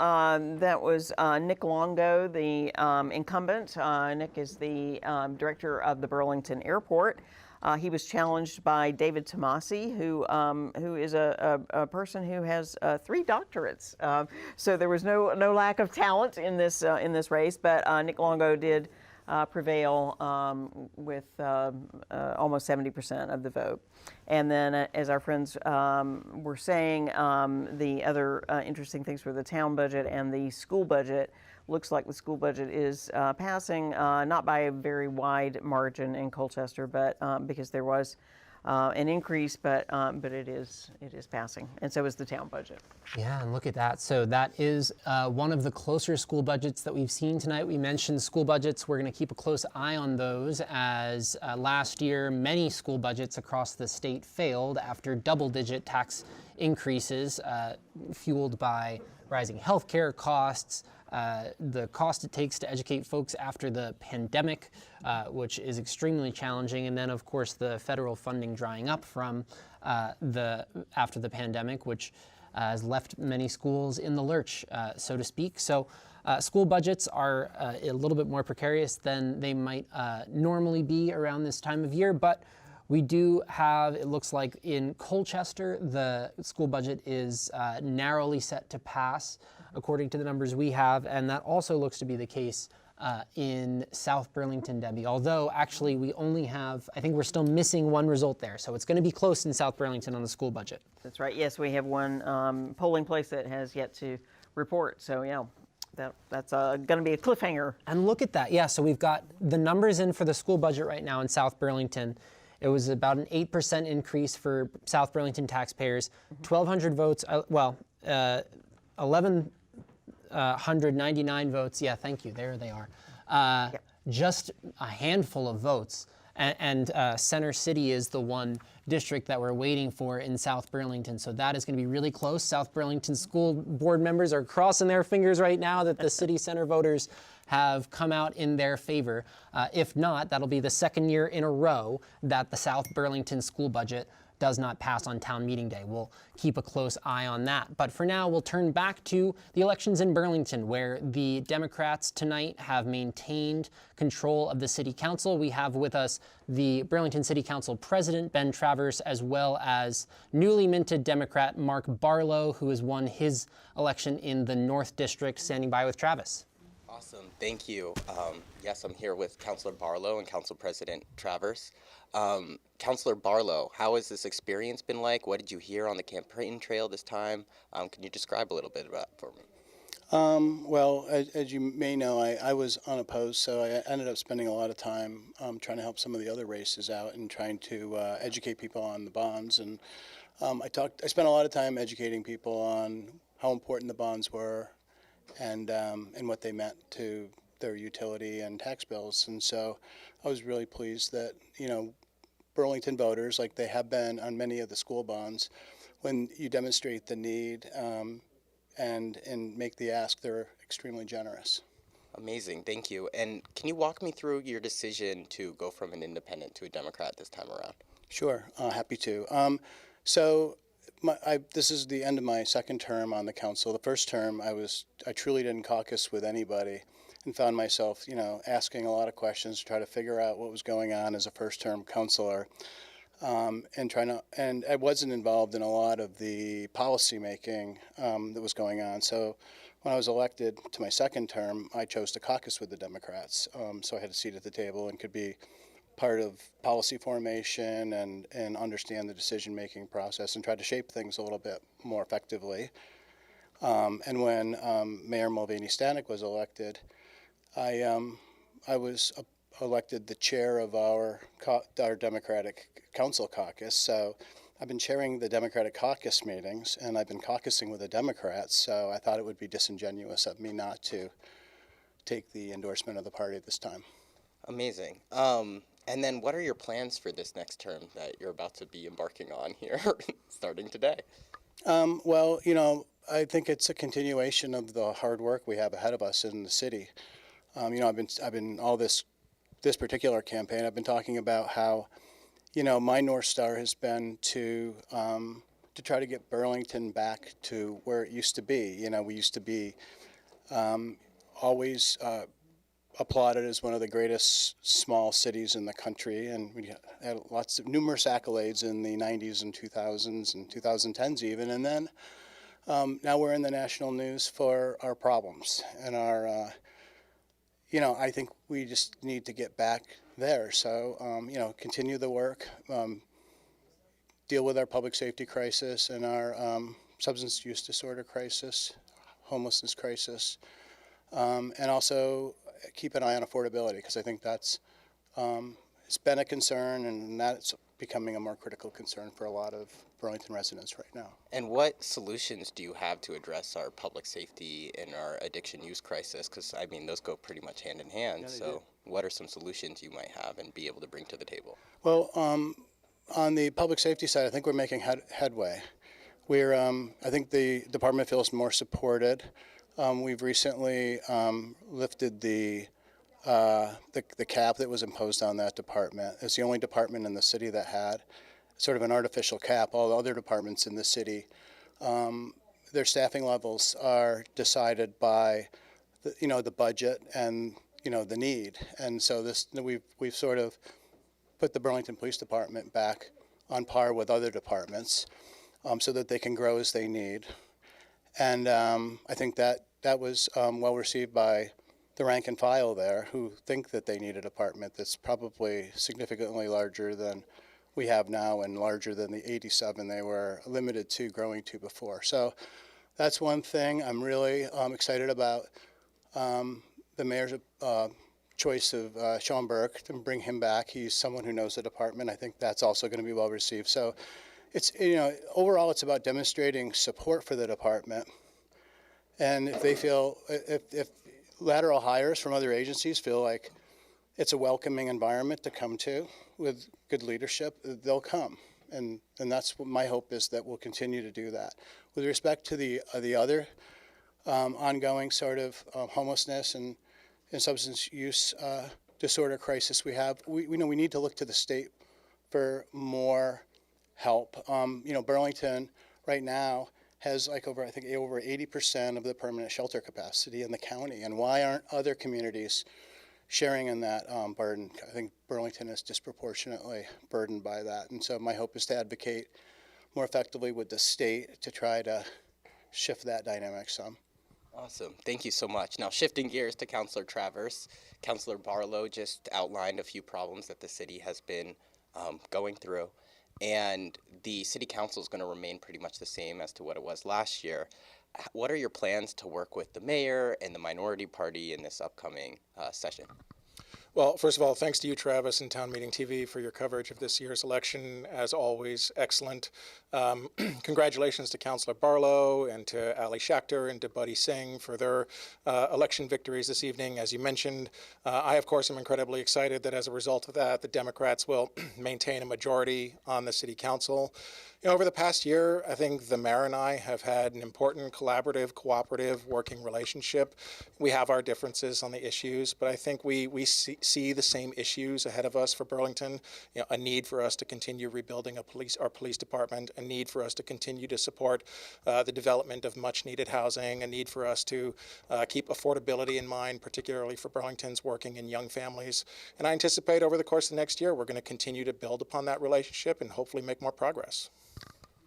That was Nick Longo, the incumbent. Nick is the director of the Burlington Airport. He was challenged by David Tomasi, who is a person who has 3 doctorates. So there was no lack of talent in this race, but Nick Longo did prevail with almost 70% of the vote. And then, as our friends were saying, the other interesting things were the town budget and the school budget. Looks like the school budget is passing, not by a very wide margin in Colchester, but because there was an increase, but it is passing, and so is the town budget. Yeah, and look at that. So that is one of the closer school budgets that we've seen tonight. We mentioned school budgets. We're going to keep a close eye on those, as last year many school budgets across the state failed after double-digit tax increases fueled by rising healthcare costs, the cost it takes to educate folks after the pandemic, which is extremely challenging, and then of course the federal funding drying up from after the pandemic, which has left many schools in the lurch, so to speak. So school budgets are a little bit more precarious than they might normally be around this time of year, but we do have, it looks like in Colchester, the school budget is narrowly set to pass, according to the numbers we have, and that also looks to be the case in South Burlington, Debbie. Although, actually, we only have, I think we're still missing one result there, so it's going to be close in South Burlington on the school budget. That's right. Yes, we have one polling place that has yet to report, so yeah. That's going to be a cliffhanger. And look at that. Yeah, so we've got the numbers in for the school budget right now in South Burlington. It was about an 8% increase for South Burlington taxpayers, 1,200 votes, 1,199 votes. Yeah, thank you. There they are. Yep. Just a handful of votes. And Center City is the one district that we're waiting for in South Burlington. So that is going to be really close. South Burlington school board members are crossing their fingers right now that the city center voters have come out in their favor. If not, that'll be the second year in a row that the South Burlington school budget does not pass on town meeting day. We'll keep a close eye on that. But for now, we'll turn back to the elections in Burlington, where the Democrats tonight have maintained control of the city council. We have with us the Burlington City Council President, Ben Travers, as well as newly minted Democrat Mark Barlow, who has won his election in the North District, standing by with Travis. Awesome, thank you. Yes, I'm here with Councilor Barlow and Council President Travers. Councilor Barlow, how has this experience been like? What did you hear on the campaign trail this time? Can you describe a little bit about it for me? Well, as you may know, I was unopposed, so I ended up spending a lot of time trying to help some of the other races out and trying to educate people on the bonds. And I spent a lot of time educating people on how important the bonds were and what they meant to their utility and tax bills. And so I was really pleased that, Burlington voters, like they have been on many of the school bonds, when you demonstrate the need and make the ask, they're extremely generous. Amazing, thank you. And can you walk me through your decision to go from an independent to a Democrat this time around? Sure, happy to. This is the end of my second term on the council. The first term, I truly didn't caucus with anybody and found myself, asking a lot of questions to try to figure out what was going on as a first-term councilor. and I wasn't involved in a lot of the policy making that was going on. So when I was elected to my second term, I chose to caucus with the Democrats. So I had a seat at the table and could be part of policy formation and understand the decision-making process and try to shape things a little bit more effectively. And when Mayor Mulvaney Stanek was elected, I was elected the chair of our Democratic Council Caucus. So I've been chairing the Democratic Caucus meetings, and I've been caucusing with the Democrats, so I thought it would be disingenuous of me not to take the endorsement of the party this time. Amazing. And then what are your plans for this next term that you're about to be embarking on here starting today? Well, you know, I think it's a continuation of the hard work we have ahead of us in the city. You know, I've been all this particular campaign, I've been talking about how, you know, my North Star has been to try to get Burlington back to where it used to be. You know, we used to be always applauded as one of the greatest small cities in the country, and we had numerous accolades in the 90s and 2000s and 2010s even, and then now we're in the national news for our problems and our, you know, I think we just need to get back there. So, you know, continue the work, deal with our public safety crisis and our substance use disorder crisis, homelessness crisis, and also keep an eye on affordability, because I think that's it's been a concern, and that's becoming a more critical concern for a lot of Burlington residents right now. And what solutions do you have to address our public safety and our addiction use crisis? Because, I mean, those go pretty much hand in hand. Yeah, so what are some solutions you might have and be able to bring to the table? Well, on the public safety side, I think we're making headway. We're, I think the department feels more supported. We've recently lifted the cap that was imposed on that department. It's the only department in the city that had sort of an artificial cap. All the other departments in the city, their staffing levels are decided by, the budget and, the need. And so we've sort of put the Burlington Police Department back on par with other departments so that they can grow as they need. And I think that was well received by the rank and file there, who think that they need a department that's probably significantly larger than we have now and larger than the 87 they were limited to growing to before. So that's one thing I'm really excited about. The mayor's choice of Sean Burke, to bring him back. He's someone who knows the department. I think that's also going to be well received. So it's, overall it's about demonstrating support for the department. And if they feel, if lateral hires from other agencies feel like it's a welcoming environment to come to with good leadership, they'll come. And that's what my hope is, that we'll continue to do that. With respect to the other ongoing sort of homelessness and substance use disorder crisis we have, we know we need to look to the state for more help. Burlington right now has over 80% of the permanent shelter capacity in the county. And why aren't other communities sharing in that burden? I think Burlington is disproportionately burdened by that. And so my hope is to advocate more effectively with the state to try to shift that dynamic some. Awesome. Thank you so much. Now, shifting gears to Councilor Travers, Councilor Barlow just outlined a few problems that the city has been going through. And the city council is going to remain pretty much the same as to what it was last year. What are your plans to work with the mayor and the minority party in this upcoming session? Well, first of all, thanks to you, Travis, and Town Meeting TV for your coverage of this year's election. As always, excellent. Congratulations to Councilor Barlow and to Ali Schachter and to Buddy Singh for their election victories this evening. As you mentioned, I, of course, am incredibly excited that as a result of that, the Democrats will maintain a majority on the city council. Over the past year, I think the mayor and I have had an important collaborative, cooperative, working relationship. We have our differences on the issues, but I think we see see the same issues ahead of us for Burlington. A need for us to continue rebuilding our police department, a need for us to continue to support the development of much-needed housing, a need for us to keep affordability in mind, particularly for Burlington's working and young families. And I anticipate over the course of the next year, we're going to continue to build upon that relationship and hopefully make more progress.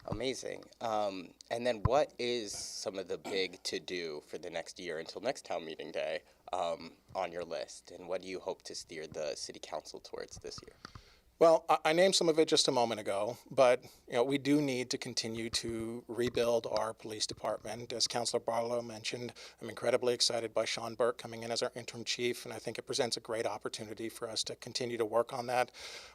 Amazing. And then what is some of the big to-do for the next year until next town meeting day on your list? And what do you hope to steer the city council towards this year? Well, I named some of it just a moment ago, but we do need to continue to rebuild our police department. As Councilor Barlow mentioned, I'm incredibly excited by Sean Burke coming in as our interim chief, and I think it presents a great opportunity for us to continue to work on that.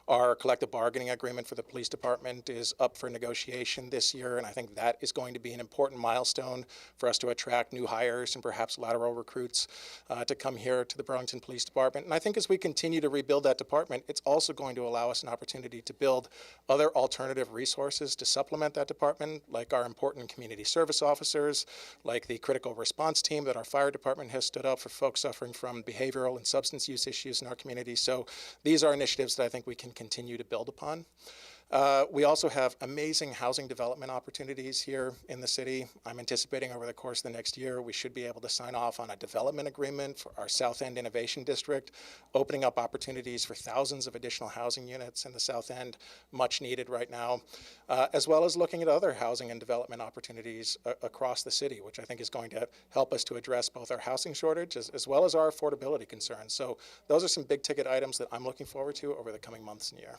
Our collective bargaining agreement for the police department is up for negotiation this year, and I think that is going to be an important milestone for us to attract new hires and perhaps lateral recruits to come here to the Burlington Police Department. And I think as we continue to rebuild that department, it's also going to allow us an opportunity to build other alternative resources to supplement that department, like our important community service officers, like the critical response team that our fire department has stood up for folks suffering from behavioral and substance use issues in our community. So these are initiatives that I think we can continue to build upon. We also have amazing housing development opportunities here in the city. I'm anticipating over the course of the next year, we should be able to sign off on a development agreement for our South End Innovation District, opening up opportunities for thousands of additional housing units in the South End, much needed right now, as well as looking at other housing and development opportunities across the city, which I think is going to help us to address both our housing shortage as well as our affordability concerns. So those are some big ticket items that I'm looking forward to over the coming months and year.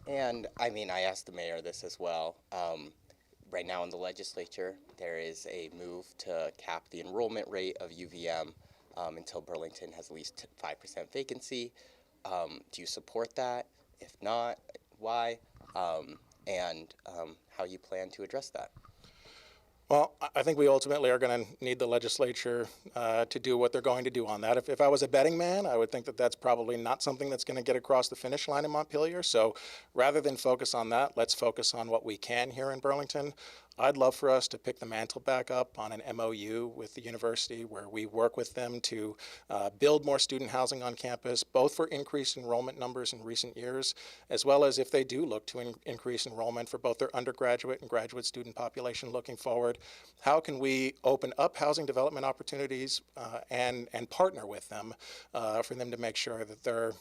And I mean, I asked the mayor this as well. Right now in the legislature, there is a move to cap the enrollment rate of UVM until Burlington has at least 5% vacancy. Do you support that? If not, why? And how you plan to address that? Well, I think we ultimately are going to need the legislature to do what they're going to do on that. If I was a betting man, I would think that that's probably not something that's going to get across the finish line in Montpelier. So rather than focus on that, let's focus on what we can here in Burlington. I'd love for us to pick the mantle back up on an MOU with the university where we work with them to build more student housing on campus, both for increased enrollment numbers in recent years, as well as if they do look to increase enrollment for both their undergraduate and graduate student population looking forward. How can we open up housing development opportunities and partner with them for them to make sure that they're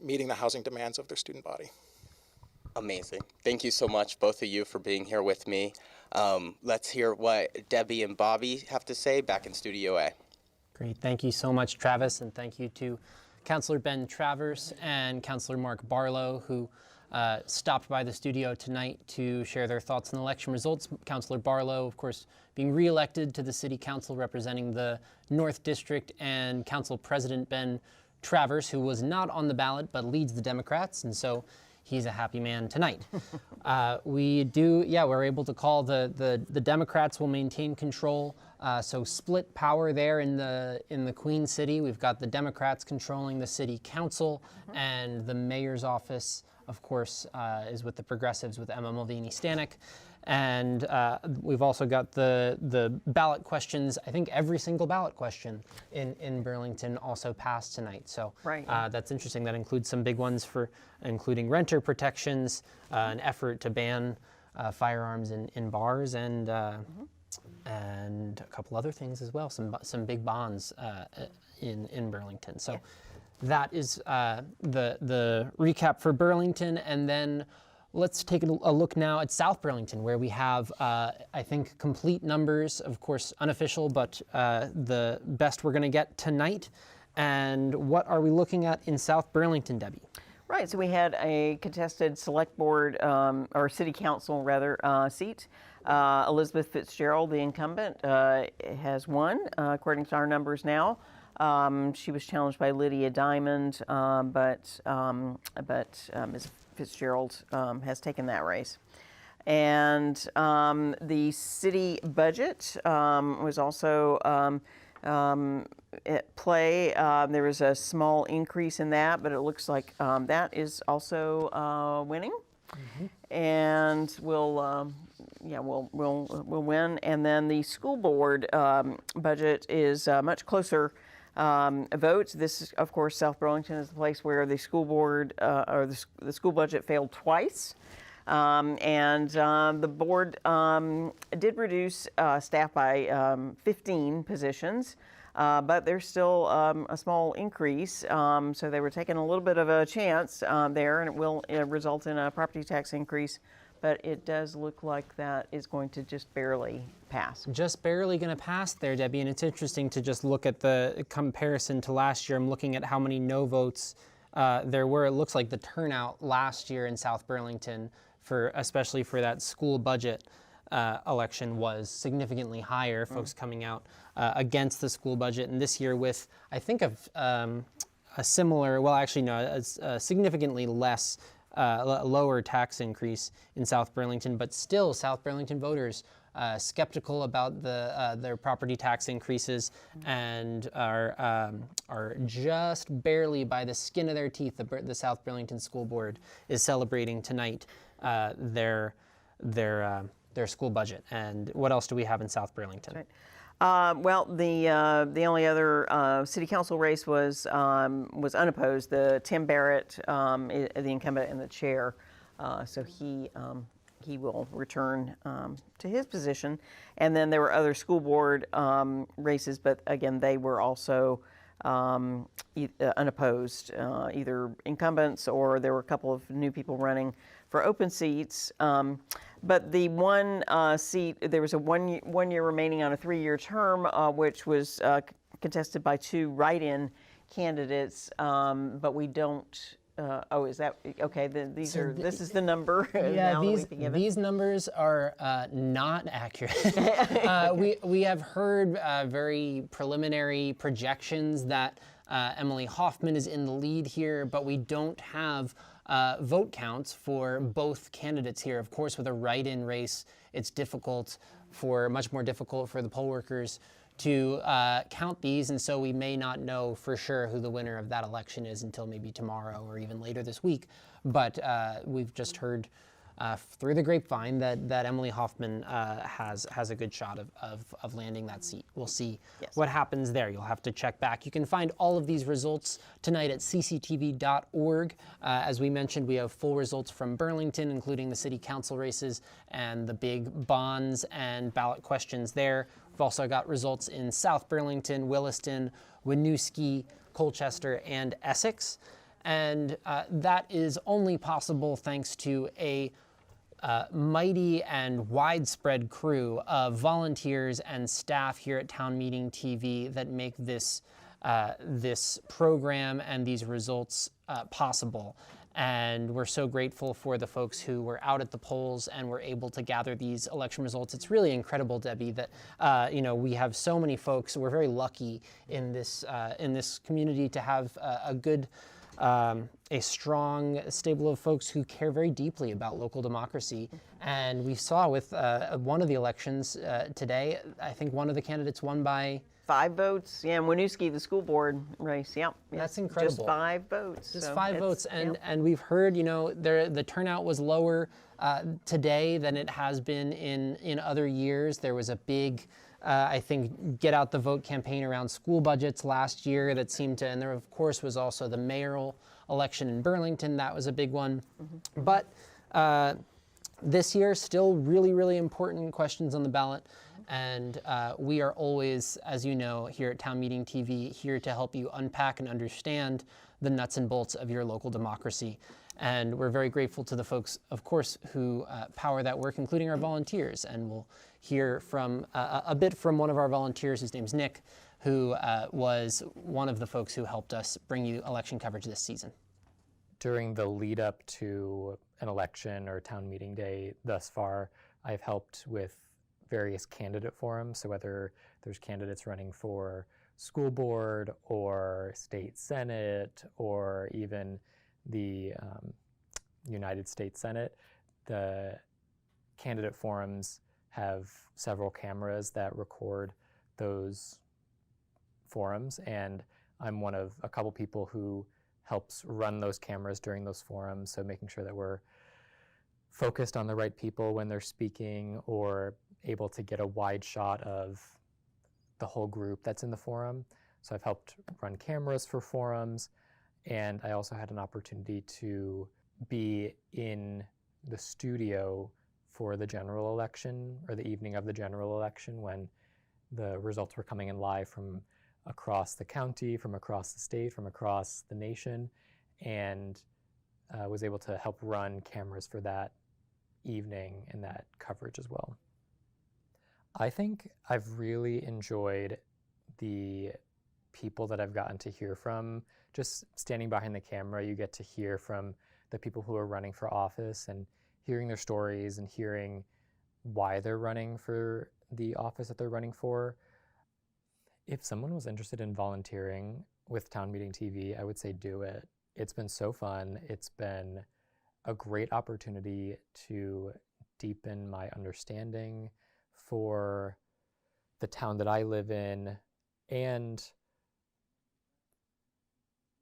meeting the housing demands of their student body? Amazing. Thank you so much, both of you, for being here with me. Let's hear what Debbie and Bobby have to say back in Studio A. Great. Thank you so much, Travis, and thank you to Councilor Ben Travers and Councilor Mark Barlow, who stopped by the studio tonight to share their thoughts on the election results. Councilor Barlow, of course, being re-elected to the City Council representing the North District, and Council President Ben Travers, who was not on the ballot but leads the Democrats, and so he's a happy man tonight. We're able to call the Democrats will maintain control. So split power there in the Queen City. We've got the Democrats controlling the City Council, and the mayor's office, of course, is with the progressives with Emma Mulvaney-Stanek. And we've also got the ballot questions. I think every single ballot question in Burlington also passed tonight. So right. That's interesting. That includes some big ones for including renter protections, an effort to ban firearms in bars, and a couple other things as well. Some big bonds in Burlington. So that is the recap for Burlington, and then let's take a look now at South Burlington, where we have, I think, complete numbers, of course, unofficial, but the best we're going to get tonight. And what are we looking at in South Burlington, Debbie? Right, so we had a contested select board, or city council, rather, seat. Elizabeth Fitzgerald, the incumbent, has won, according to our numbers now. She was challenged by Lydia Diamond, but Ms. Fitzgerald has taken that race. And the city budget was also at play. There was a small increase in that, but it looks like that is also winning. Mm-hmm. And we'll win. And then the school board budget is much closer votes. This, of course, South Burlington is the place where the school board or the school budget failed twice. The board did reduce staff by 15 positions, but there's still a small increase. So they were taking a little bit of a chance there, and it will result in a property tax increase. But it does look like that is going to just barely pass. Just barely going to pass there, Debbie. And it's interesting to just look at the comparison to last year. I'm looking at how many no votes there were. It looks like the turnout last year in South Burlington, especially for that school budget election, was significantly higher. Folks coming out against the school budget. And this year with, I think, a similar, well, actually, no, a significantly less lower tax increase in South Burlington, but still South Burlington voters skeptical about their property tax increases and are just barely by the skin of their teeth. The South Burlington School Board is celebrating tonight their school budget. And what else do we have in South Burlington? Right. Well, the only other city council race was unopposed. Tim Barrett, the incumbent in the chair, so he will return to his position. And then there were other school board races, but again, they were also unopposed, either incumbents or there were a couple of new people running for open seats. But the one seat, there was a one year remaining on a 3-year term, which was contested by 2 write-in candidates. But we don't. Oh, is that okay? This is the number. Yeah, these numbers are not accurate. We have heard very preliminary projections that Emily Hoffman is in the lead here, but we don't have vote counts for both candidates here. Of course, with a write-in race, it's much more difficult for the poll workers to count these, and so we may not know for sure who the winner of that election is until maybe tomorrow or even later this week. But we've just heard through the grapevine that Emily Hoffman has a good shot of landing that seat. We'll see what happens there. You'll have to check back. You can find all of these results tonight at cctv.org. As we mentioned, we have full results from Burlington, including the city council races and the big bonds and ballot questions there. We've also got results in South Burlington, Williston, Winooski, Colchester, and Essex. And that is only possible thanks to a mighty and widespread crew of volunteers and staff here at Town Meeting TV that make this program and these results possible. And we're so grateful for the folks who were out at the polls and were able to gather these election results. It's really incredible, Debbie, that we have so many folks. We're very lucky in this community to have a strong stable of folks who care very deeply about local democracy. And we saw with one of the elections today, I think one of the candidates won by 5 votes. Yeah, in Winooski, the school board race. Yep. That's incredible. Just 5 votes. Just 5 votes. And we've heard, the turnout was lower today than it has been in other years. There was a big I think, get out the vote campaign around school budgets last year that seemed to, and there of course was also the mayoral election in Burlington. That was a big one. Mm-hmm. But this year, still really, really important questions on the ballot. And we are always, as you know, here at Town Meeting TV, here to help you unpack and understand the nuts and bolts of your local democracy. And we're very grateful to the folks, of course, who power that work, including our volunteers. And we'll hear from a bit from one of our volunteers, whose name's Nick, who was one of the folks who helped us bring you election coverage this season. During the lead up to an election or town meeting day thus far, I've helped with various candidate forums. So whether there's candidates running for school board or state senate or even the United States Senate, the candidate forums have several cameras that record those forums, and I'm one of a couple people who helps run those cameras during those forums, so making sure that we're focused on the right people when they're speaking or able to get a wide shot of the whole group that's in the forum. So I've helped run cameras for forums, and I also had an opportunity to be in the studio for the general election, or the evening of the general election, when the results were coming in live from across the county, from across the state, from across the nation, and was able to help run cameras for that evening and that coverage as well. I think I've really enjoyed the people that I've gotten to hear from. Just standing behind the camera, you get to hear from the people who are running for office and hearing their stories and hearing why they're running for the office that they're running for. If someone was interested in volunteering with Town Meeting TV, I would say do it. It's been so fun. It's been a great opportunity to deepen my understanding for the town that I live in, and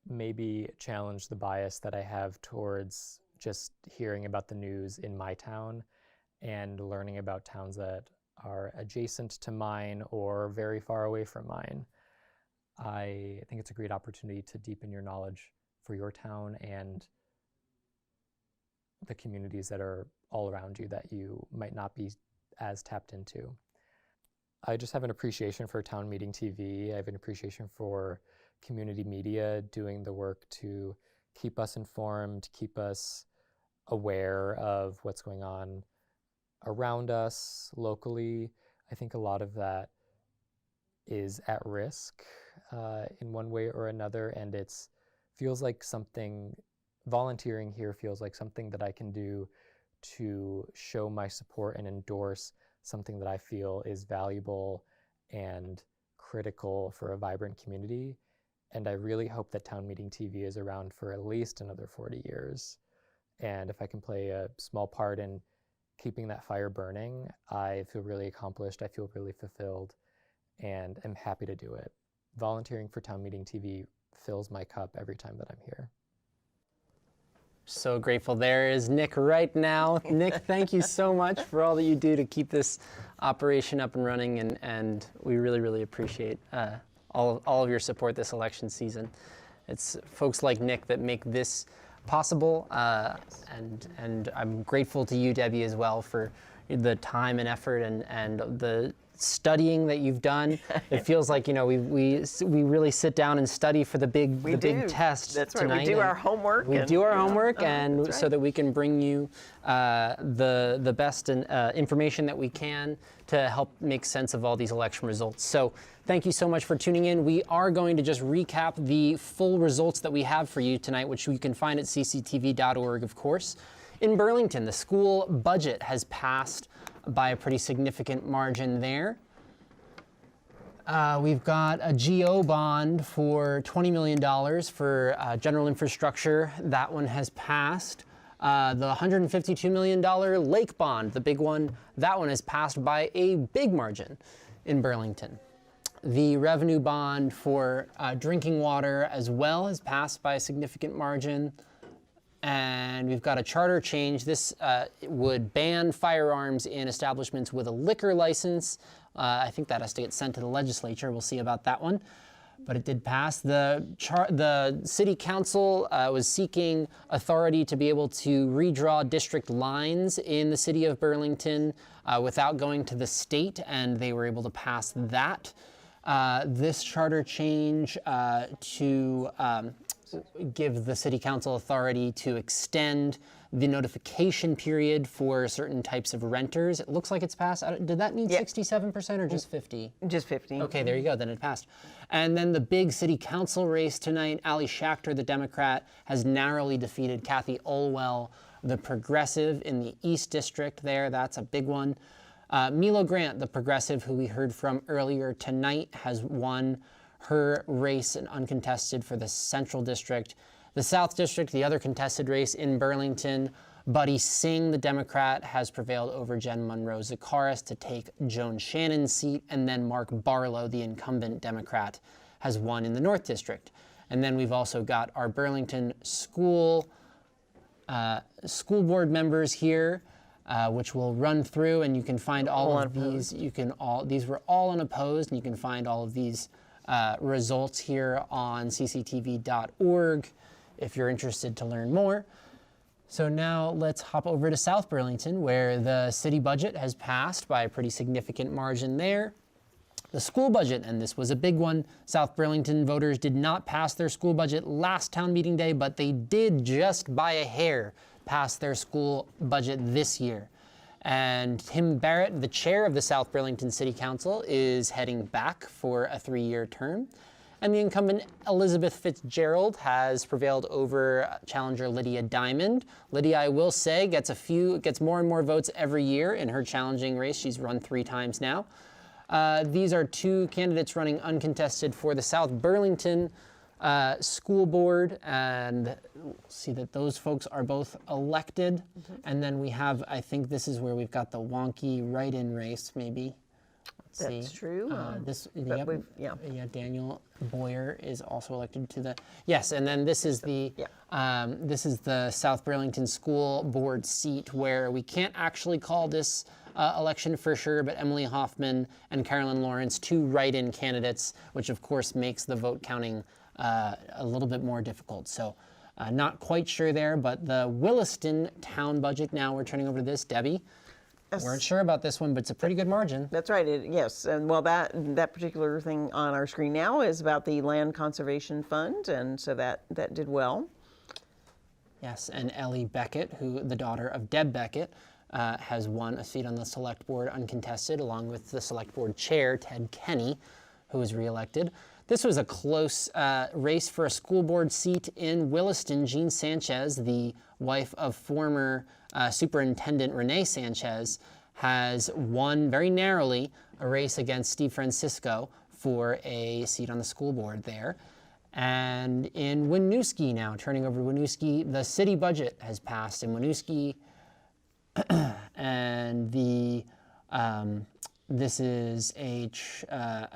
maybe challenge the bias that I have towards just hearing about the news in my town and learning about towns that are adjacent to mine or very far away from mine. I think it's a great opportunity to deepen your knowledge for your town and the communities that are all around you that you might not be as tapped into. I just have an appreciation for Town Meeting TV. I have an appreciation for community media doing the work to keep us informed, keep us aware of what's going on around us locally. I think a lot of that is at risk in one way or another, and feels like something, volunteering here feels like something that I can do to show my support and endorse something that I feel is valuable and critical for a vibrant community. And I really hope that Town Meeting TV is around for at least another 40 years. And if I can play a small part in keeping that fire burning, I feel really accomplished, I feel really fulfilled, and I'm happy to do it. Volunteering for Town Meeting TV fills my cup every time that I'm here. So grateful. There is Nick right now. Nick, thank you so much for all that you do to keep this operation up and running, and we really, really appreciate all of your support this election season. It's folks like Nick that make this possible, and I'm grateful to you, Debbie, as well, for the time and effort and the studying that you've done. It feels like, you know, we really sit down and study for the big test. That's right. Tonight. We do our homework. We do our homework, and right. so that we can bring you the best information that we can to help make sense of all these election results. So thank you so much for tuning in. We are going to just recap the full results that we have for you tonight, which you can find at cctv.org, of course. In Burlington, the school budget has passed by a pretty significant margin there. We've got a GO bond for $20 million for general infrastructure. That one has passed. The $152 million lake bond, the big one, that one has passed by a big margin in Burlington. The revenue bond for drinking water as well has passed by a significant margin. And we've got a charter change. This would ban firearms in establishments with a liquor license. I think that has to get sent to the legislature. We'll see about that one. But it did pass. The city council was seeking authority to be able to redraw district lines in the city of Burlington without going to the state, and they were able to pass that. This charter change to give the city council authority to extend the notification period for certain types of renters. It looks like it's passed. Did that need 67% or just 50? Just 50. Okay, there you go, then it passed. And then the big city council race tonight, Ali Schachter, the Democrat, has narrowly defeated Kathy Olwell, the progressive, in the East District there. That's a big one. Milo Grant, the progressive who we heard from earlier tonight, has won her race and uncontested for the Central District. The South District, the other contested race in Burlington, Buddy Singh, the Democrat, has prevailed over Jen Monroe Zakaris to take Joan Shannon's seat, and then Mark Barlow, the incumbent Democrat, has won in the North District. And then we've also got our Burlington school board members here, which we'll run through, and you can find all of these. These were all unopposed, and you can find all of these results here on cctv.org if you're interested to learn more. So now let's hop over to South Burlington, where the city budget has passed by a pretty significant margin there. The school budget, and this was a big one. South Burlington voters did not pass their school budget last town meeting day, but they did just by a hair pass their school budget this year. And Tim Barrett, the chair of the South Burlington City Council, is heading back for a 3-year term. And the incumbent Elizabeth Fitzgerald has prevailed over challenger Lydia Diamond. Lydia, I will say, gets more and more votes every year in her challenging race. She's run 3 times now. These are 2 candidates running uncontested for the South Burlington School Board, and we'll see that those folks are both elected. And then we have, I think this is where we've got the wonky write-in race, maybe. That's true. Daniel Boyer is also elected to the, yes, and then this is the South Burlington School Board seat where we can't actually call this election for sure, but Emily Hoffman and Carolyn Lawrence, 2 write-in candidates, which of course makes the vote counting a little bit more difficult. So not quite sure there, but the Williston town budget, now we're turning over to this. Debbie? Yes. Weren't sure about this one, but it's a pretty good margin. That's right. Yes, and well, that particular thing on our screen now is about the Land Conservation Fund, and so that did well. Yes, and Ellie Beckett, who the daughter of Deb Beckett, has won a seat on the Select Board uncontested, along with the Select Board Chair, Ted Kenny, who was reelected. This was a close race for a school board seat in Williston. Jean Sanchez, the wife of former Superintendent Renee Sanchez, has won very narrowly a race against Steve Francisco for a seat on the school board there. And in Winooski now, turning over to Winooski, the city budget has passed in Winooski. And this is a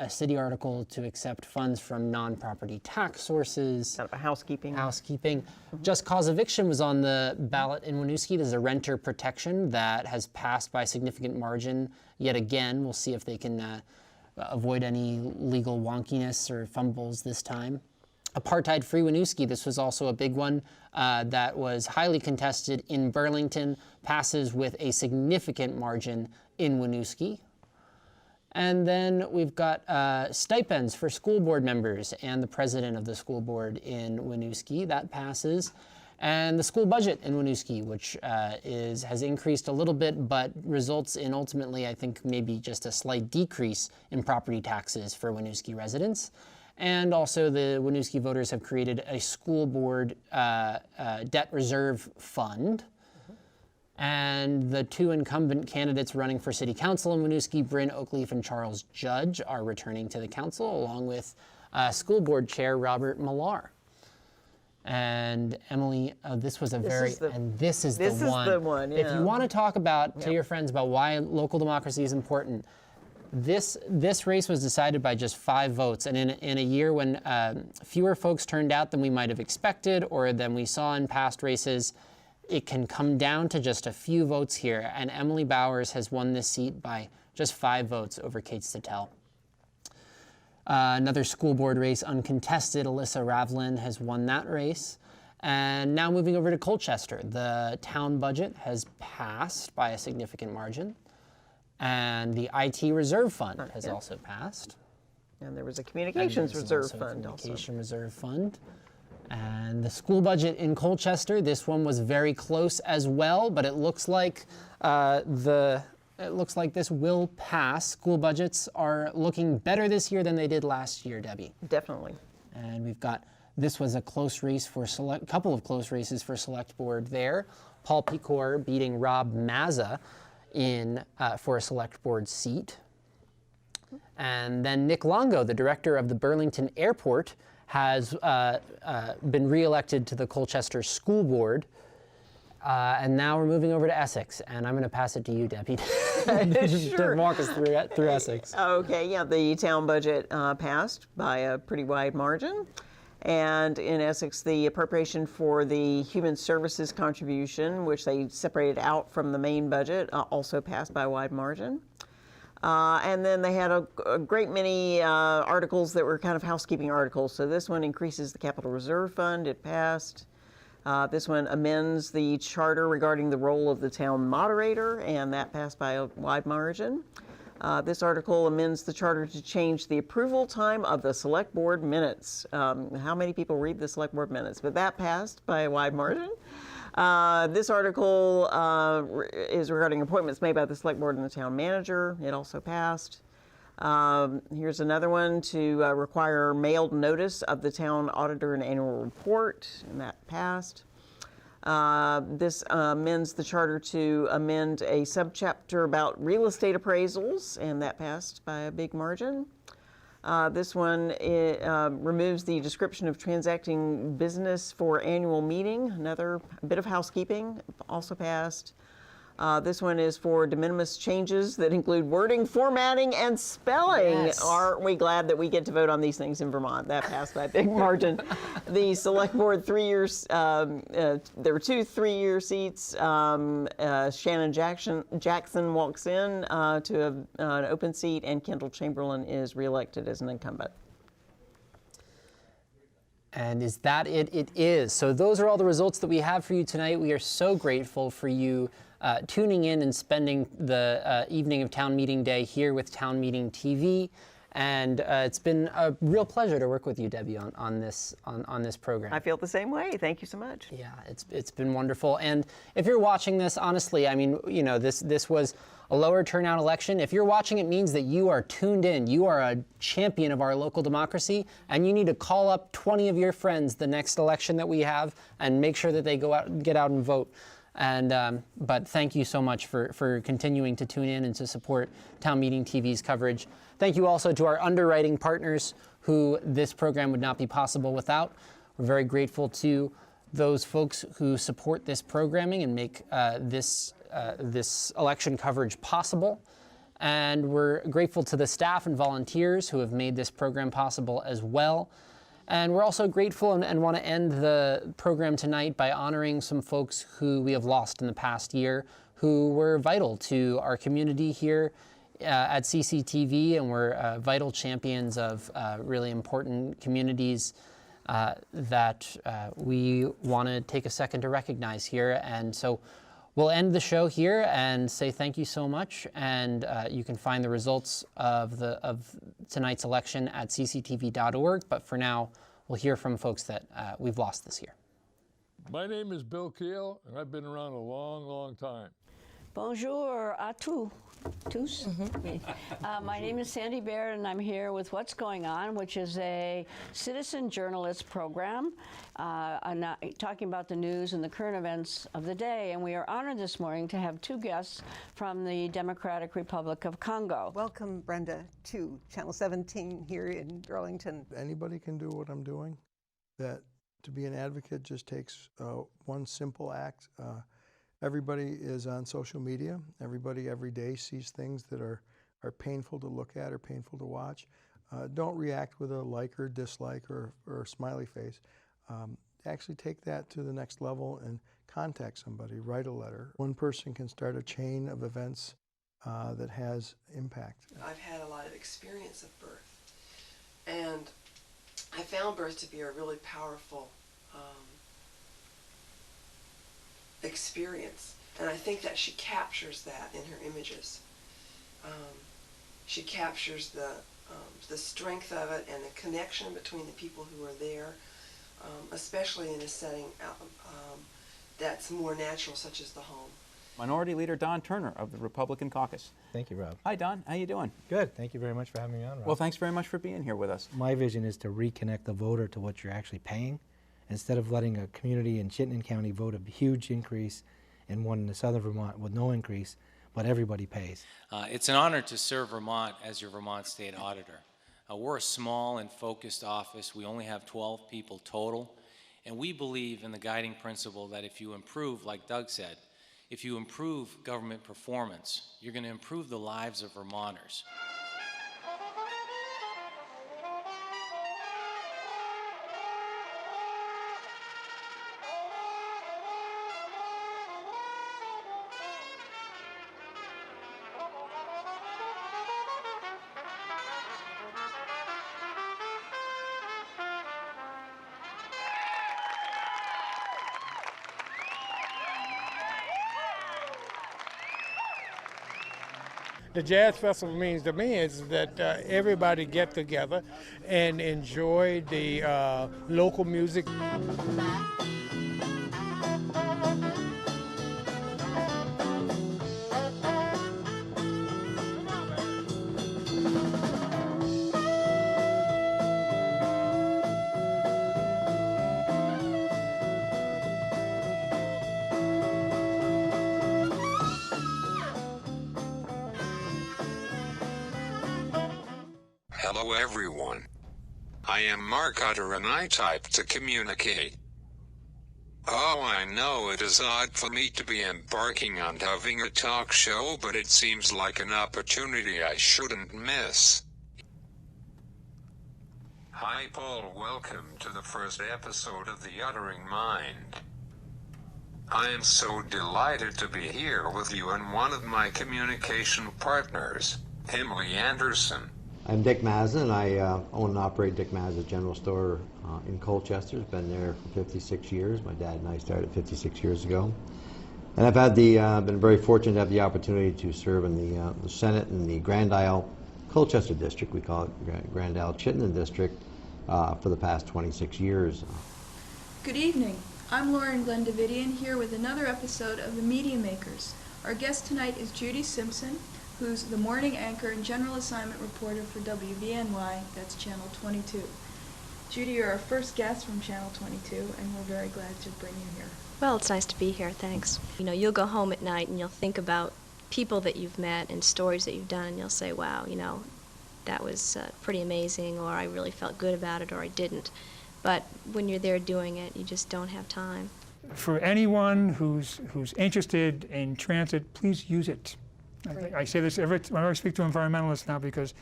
city article to accept funds from non-property tax sources. Kind of a housekeeping. Just cause eviction was on the ballot in Winooski. There's a renter protection that has passed by a significant margin. Yet again, we'll see if they can avoid any legal wonkiness or fumbles this time. Apartheid-free Winooski, this was also a big one that was highly contested in Burlington, passes with a significant margin in Winooski. And then we've got stipends for school board members and the president of the school board in Winooski. That passes. And the school budget in Winooski, which has increased a little bit, but results in ultimately, I think, maybe just a slight decrease in property taxes for Winooski residents. And also the Winooski voters have created a school board debt reserve fund. And the 2 incumbent candidates running for city council in Winooski, Bryn Oakleaf and Charles Judge, are returning to the council, along with school board chair Robert Millar. And Emily, this is the one. Yeah. If you want to talk about to your friends about why local democracy is important, this race was decided by just 5 votes, and in a year when fewer folks turned out than we might have expected or than we saw in past races, it can come down to just a few votes here, and Emily Bowers has won this seat by just 5 votes over Kate Stittel. Another school board race uncontested, Alyssa Ravlin has won that race. And now moving over to Colchester, the town budget has passed by a significant margin, and the IT reserve fund has also passed. And there was a communications reserve fund also. Reserve fund. And the school budget in Colchester, this one was very close as well, but it looks like this will pass. School budgets are looking better this year than they did last year, Debbie. Definitely. And this was a close race for couple of close races for select board there. Paul Pecor beating Rob Mazza for a select board seat. And then Nick Longo, the director of the Burlington Airport, has been reelected to the Colchester School Board. And now we're moving over to Essex, and I'm going to pass it to you, Debbie, to walk us through Essex. Okay, yeah, the town budget passed by a pretty wide margin. And in Essex, the appropriation for the Human Services contribution, which they separated out from the main budget, also passed by a wide margin. And then they had a great many articles that were kind of housekeeping articles. So this one increases the capital reserve fund. It passed. This one amends the charter regarding the role of the town moderator, and that passed by a wide margin. This article amends the charter to change the approval time of the select board minutes. How many people read the select board minutes? But that passed by a wide margin. This article is regarding appointments made by the select board and the town manager. It also passed. Here's another one to require mailed notice of the town auditor and annual report, and that passed. This amends the charter to amend a subchapter about real estate appraisals, and that passed by a big margin. This one removes the description of transacting business for annual meeting, another bit of housekeeping, also passed. This one is for de minimis changes that include wording, formatting, and spelling. Yes. Aren't we glad that we get to vote on these things in Vermont? That passed by a big margin. The select board 3 years, there were 2 3-year seats. Shannon Jackson walks in to an open seat, and Kendall Chamberlain is reelected as an incumbent. And is that it? It is. So those are all the results that we have for you tonight. We are so grateful for you tuning in and spending the evening of Town Meeting Day here with Town Meeting TV. And it's been a real pleasure to work with you, Debbie, on this program. I feel the same way. Thank you so much. Yeah, it's been wonderful. And if you're watching this, honestly, I mean, you know, this was a lower turnout election. If you're watching, it means that you are tuned in. You are a champion of our local democracy, and you need to call up 20 of your friends the next election that we have and make sure that they go out and get out and vote. And but thank you so much for continuing to tune in and to support Town Meeting TV's coverage. Thank you also to our underwriting partners who this program would not be possible without. We're very grateful to those folks who support this programming and make this election coverage possible. And we're grateful to the staff and volunteers who have made this program possible as well. And we're also grateful and want to end the program tonight by honoring some folks who we have lost in the past year, who were vital to our community here at CCTV, and were vital champions of really important communities that we want to take a second to recognize here. And so we'll end the show here and say thank you so much. And you can find the results of tonight's election at cctv.org. But for now, we'll hear from folks that we've lost this year. My name is Bill Keel, and I've been around a long, long time. Bonjour à tous. My name is Sandy Baird, and I'm here with What's Going On, which is a citizen journalist program talking about the news and the current events of the day. And we are honored this morning to have 2 guests from the Democratic Republic of Congo. Welcome, Brenda, to Channel 17 here in Burlington. Anybody can do what I'm doing. That to be an advocate just takes one simple act. Everybody is on social media. Everybody every day sees things that are painful to look at or painful to watch. Don't react with a like or dislike or smiley face. Actually take that to the next level and contact somebody, write a letter. One person can start a chain of events that has impact. I've had a lot of experience of birth, and I found birth to be a really powerful experience, and I think that she captures that in her images. She captures the strength of it and the connection between the people who are there, especially in a setting that's more natural, such as the home. Minority Leader Don Turner of the Republican Caucus. Thank you, Rob. Hi, Don. How you doing? Good. Thank you very much for having me on, Rob. Well, thanks very much for being here with us. My vision is to reconnect the voter to what you're actually paying, instead of letting a community in Chittenden County vote a huge increase and one in southern Vermont with no increase, but everybody pays. It's an honor to serve Vermont as your Vermont State Auditor. We're a small and focused office. We only have 12 people total, and we believe in the guiding principle that if you improve, like Doug said, if you improve government performance, you're going to improve the lives of Vermonters. The Jazz Festival means to me is that everybody get together and enjoy the local music. Hello everyone. I am Mark Utter and I type to communicate. Oh, I know it is odd for me to be embarking on having a talk show, but it seems like an opportunity I shouldn't miss. Hi Paul, welcome to the first episode of The Uttering Mind. I am so delighted to be here with you and one of my communication partners, Emily Anderson. I'm Dick Mazza, and I own and operate Dick Mazza General Store in Colchester. It's been there for 56 years. My dad and I started 56 years ago. And I've had been very fortunate to have the opportunity to serve in the Senate in the Grand Isle Colchester District. We call it Grand Isle Chittenden District for the past 26 years. Good evening. I'm Lauren Glenn Davidian here with another episode of The Media Makers. Our guest tonight is Judy Simpson, who's the morning anchor and general assignment reporter for WVNY, that's Channel 22. Judy, you're our first guest from Channel 22, and we're very glad to bring you here. Well, it's nice to be here, thanks. You know, you'll go home at night and you'll think about people that you've met and stories that you've done, and you'll say, wow, you know, that was pretty amazing, or I really felt good about it, or I didn't. But when you're there doing it, you just don't have time. For anyone who's interested in transit, please use it. I say this whenever I speak to environmentalists now, because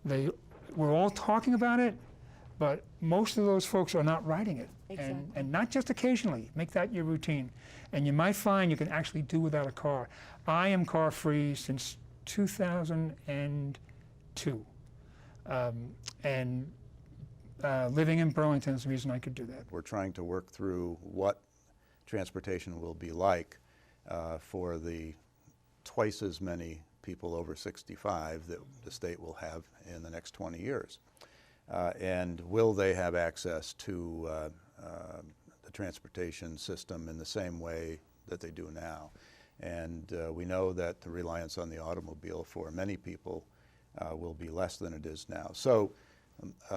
we're all talking about it, but most of those folks are not writing it. Exactly. And not just occasionally. Make that your routine. And you might find you can actually do without a car. I am car-free since 2002. Living in Burlington is the reason I could do that. We're trying to work through what transportation will be like for the twice as many people over 65 that the state will have in the next 20 years. And will they have access to the transportation system in the same way that they do now? And we know that the reliance on the automobile for many people will be less than it is now. So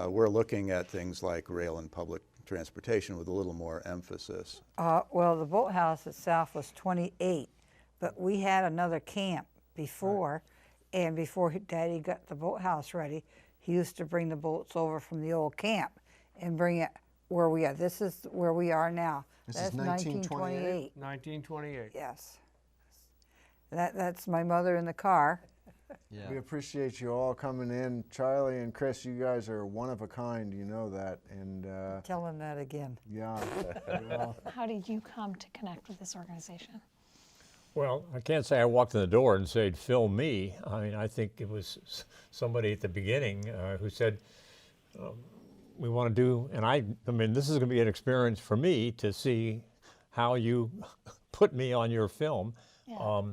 we're looking at things like rail and public transportation with a little more emphasis. Well, the boathouse itself was 28. But we had another camp before, right. And before Daddy got the boathouse ready, he used to bring the boats over from the old camp and bring it where we are. This is where we are now. That's 1928. 1928. Yes. That's my mother in the car. Yeah. We appreciate you all coming in. Charlie and Chris, you guys are one of a kind, you know that. And tell him that again. Yeah. How did you come to connect with this organization? Well, I can't say I walked in the door and said, film me. I mean, I think it was somebody at the beginning who said, we want to do, and I mean, this is going to be an experience for me to see how you put me on your film. Yeah.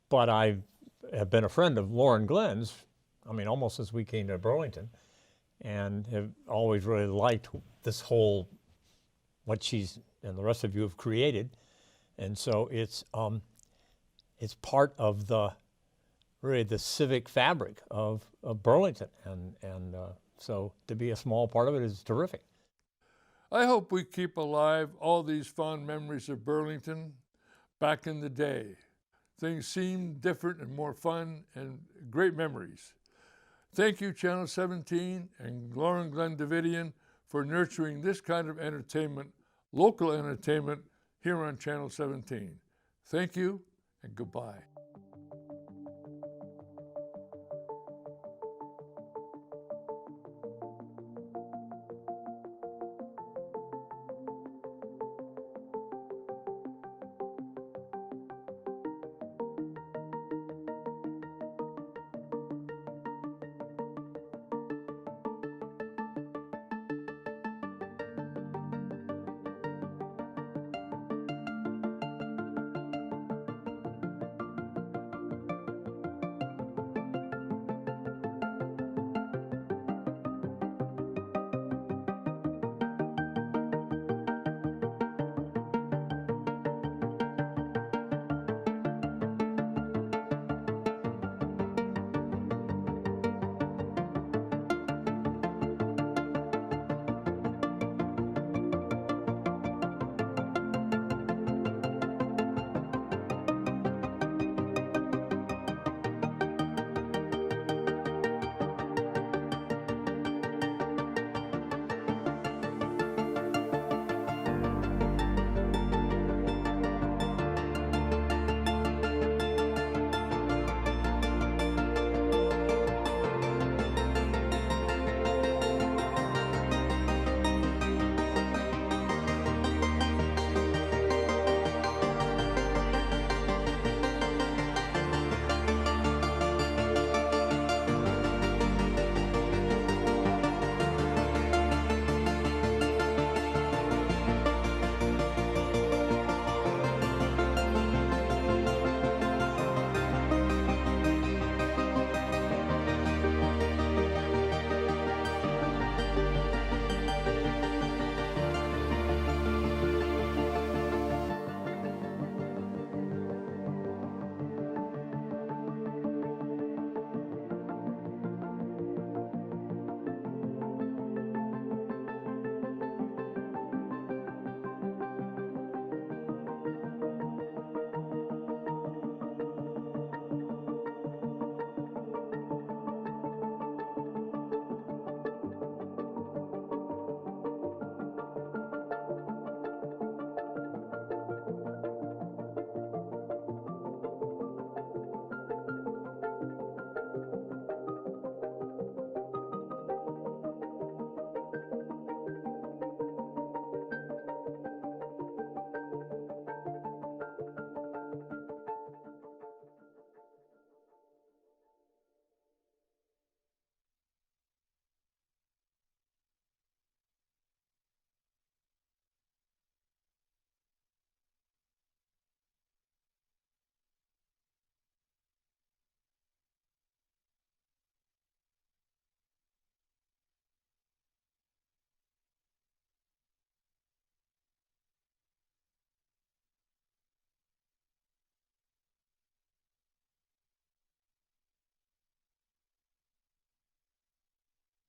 But I have been a friend of Lauren Glenn's, I mean, almost since we came to Burlington, and have always really liked this whole, what she's and the rest of you have created. And so it's part of the civic fabric of Burlington, and so to be a small part of it is terrific. I hope we keep alive all these fond memories of Burlington back in the day. Things seemed different and more fun and great memories. Thank you, Channel 17 and Lauren Glenn Davidian, for nurturing this kind of entertainment, local entertainment, here on Channel 17. Thank you and goodbye.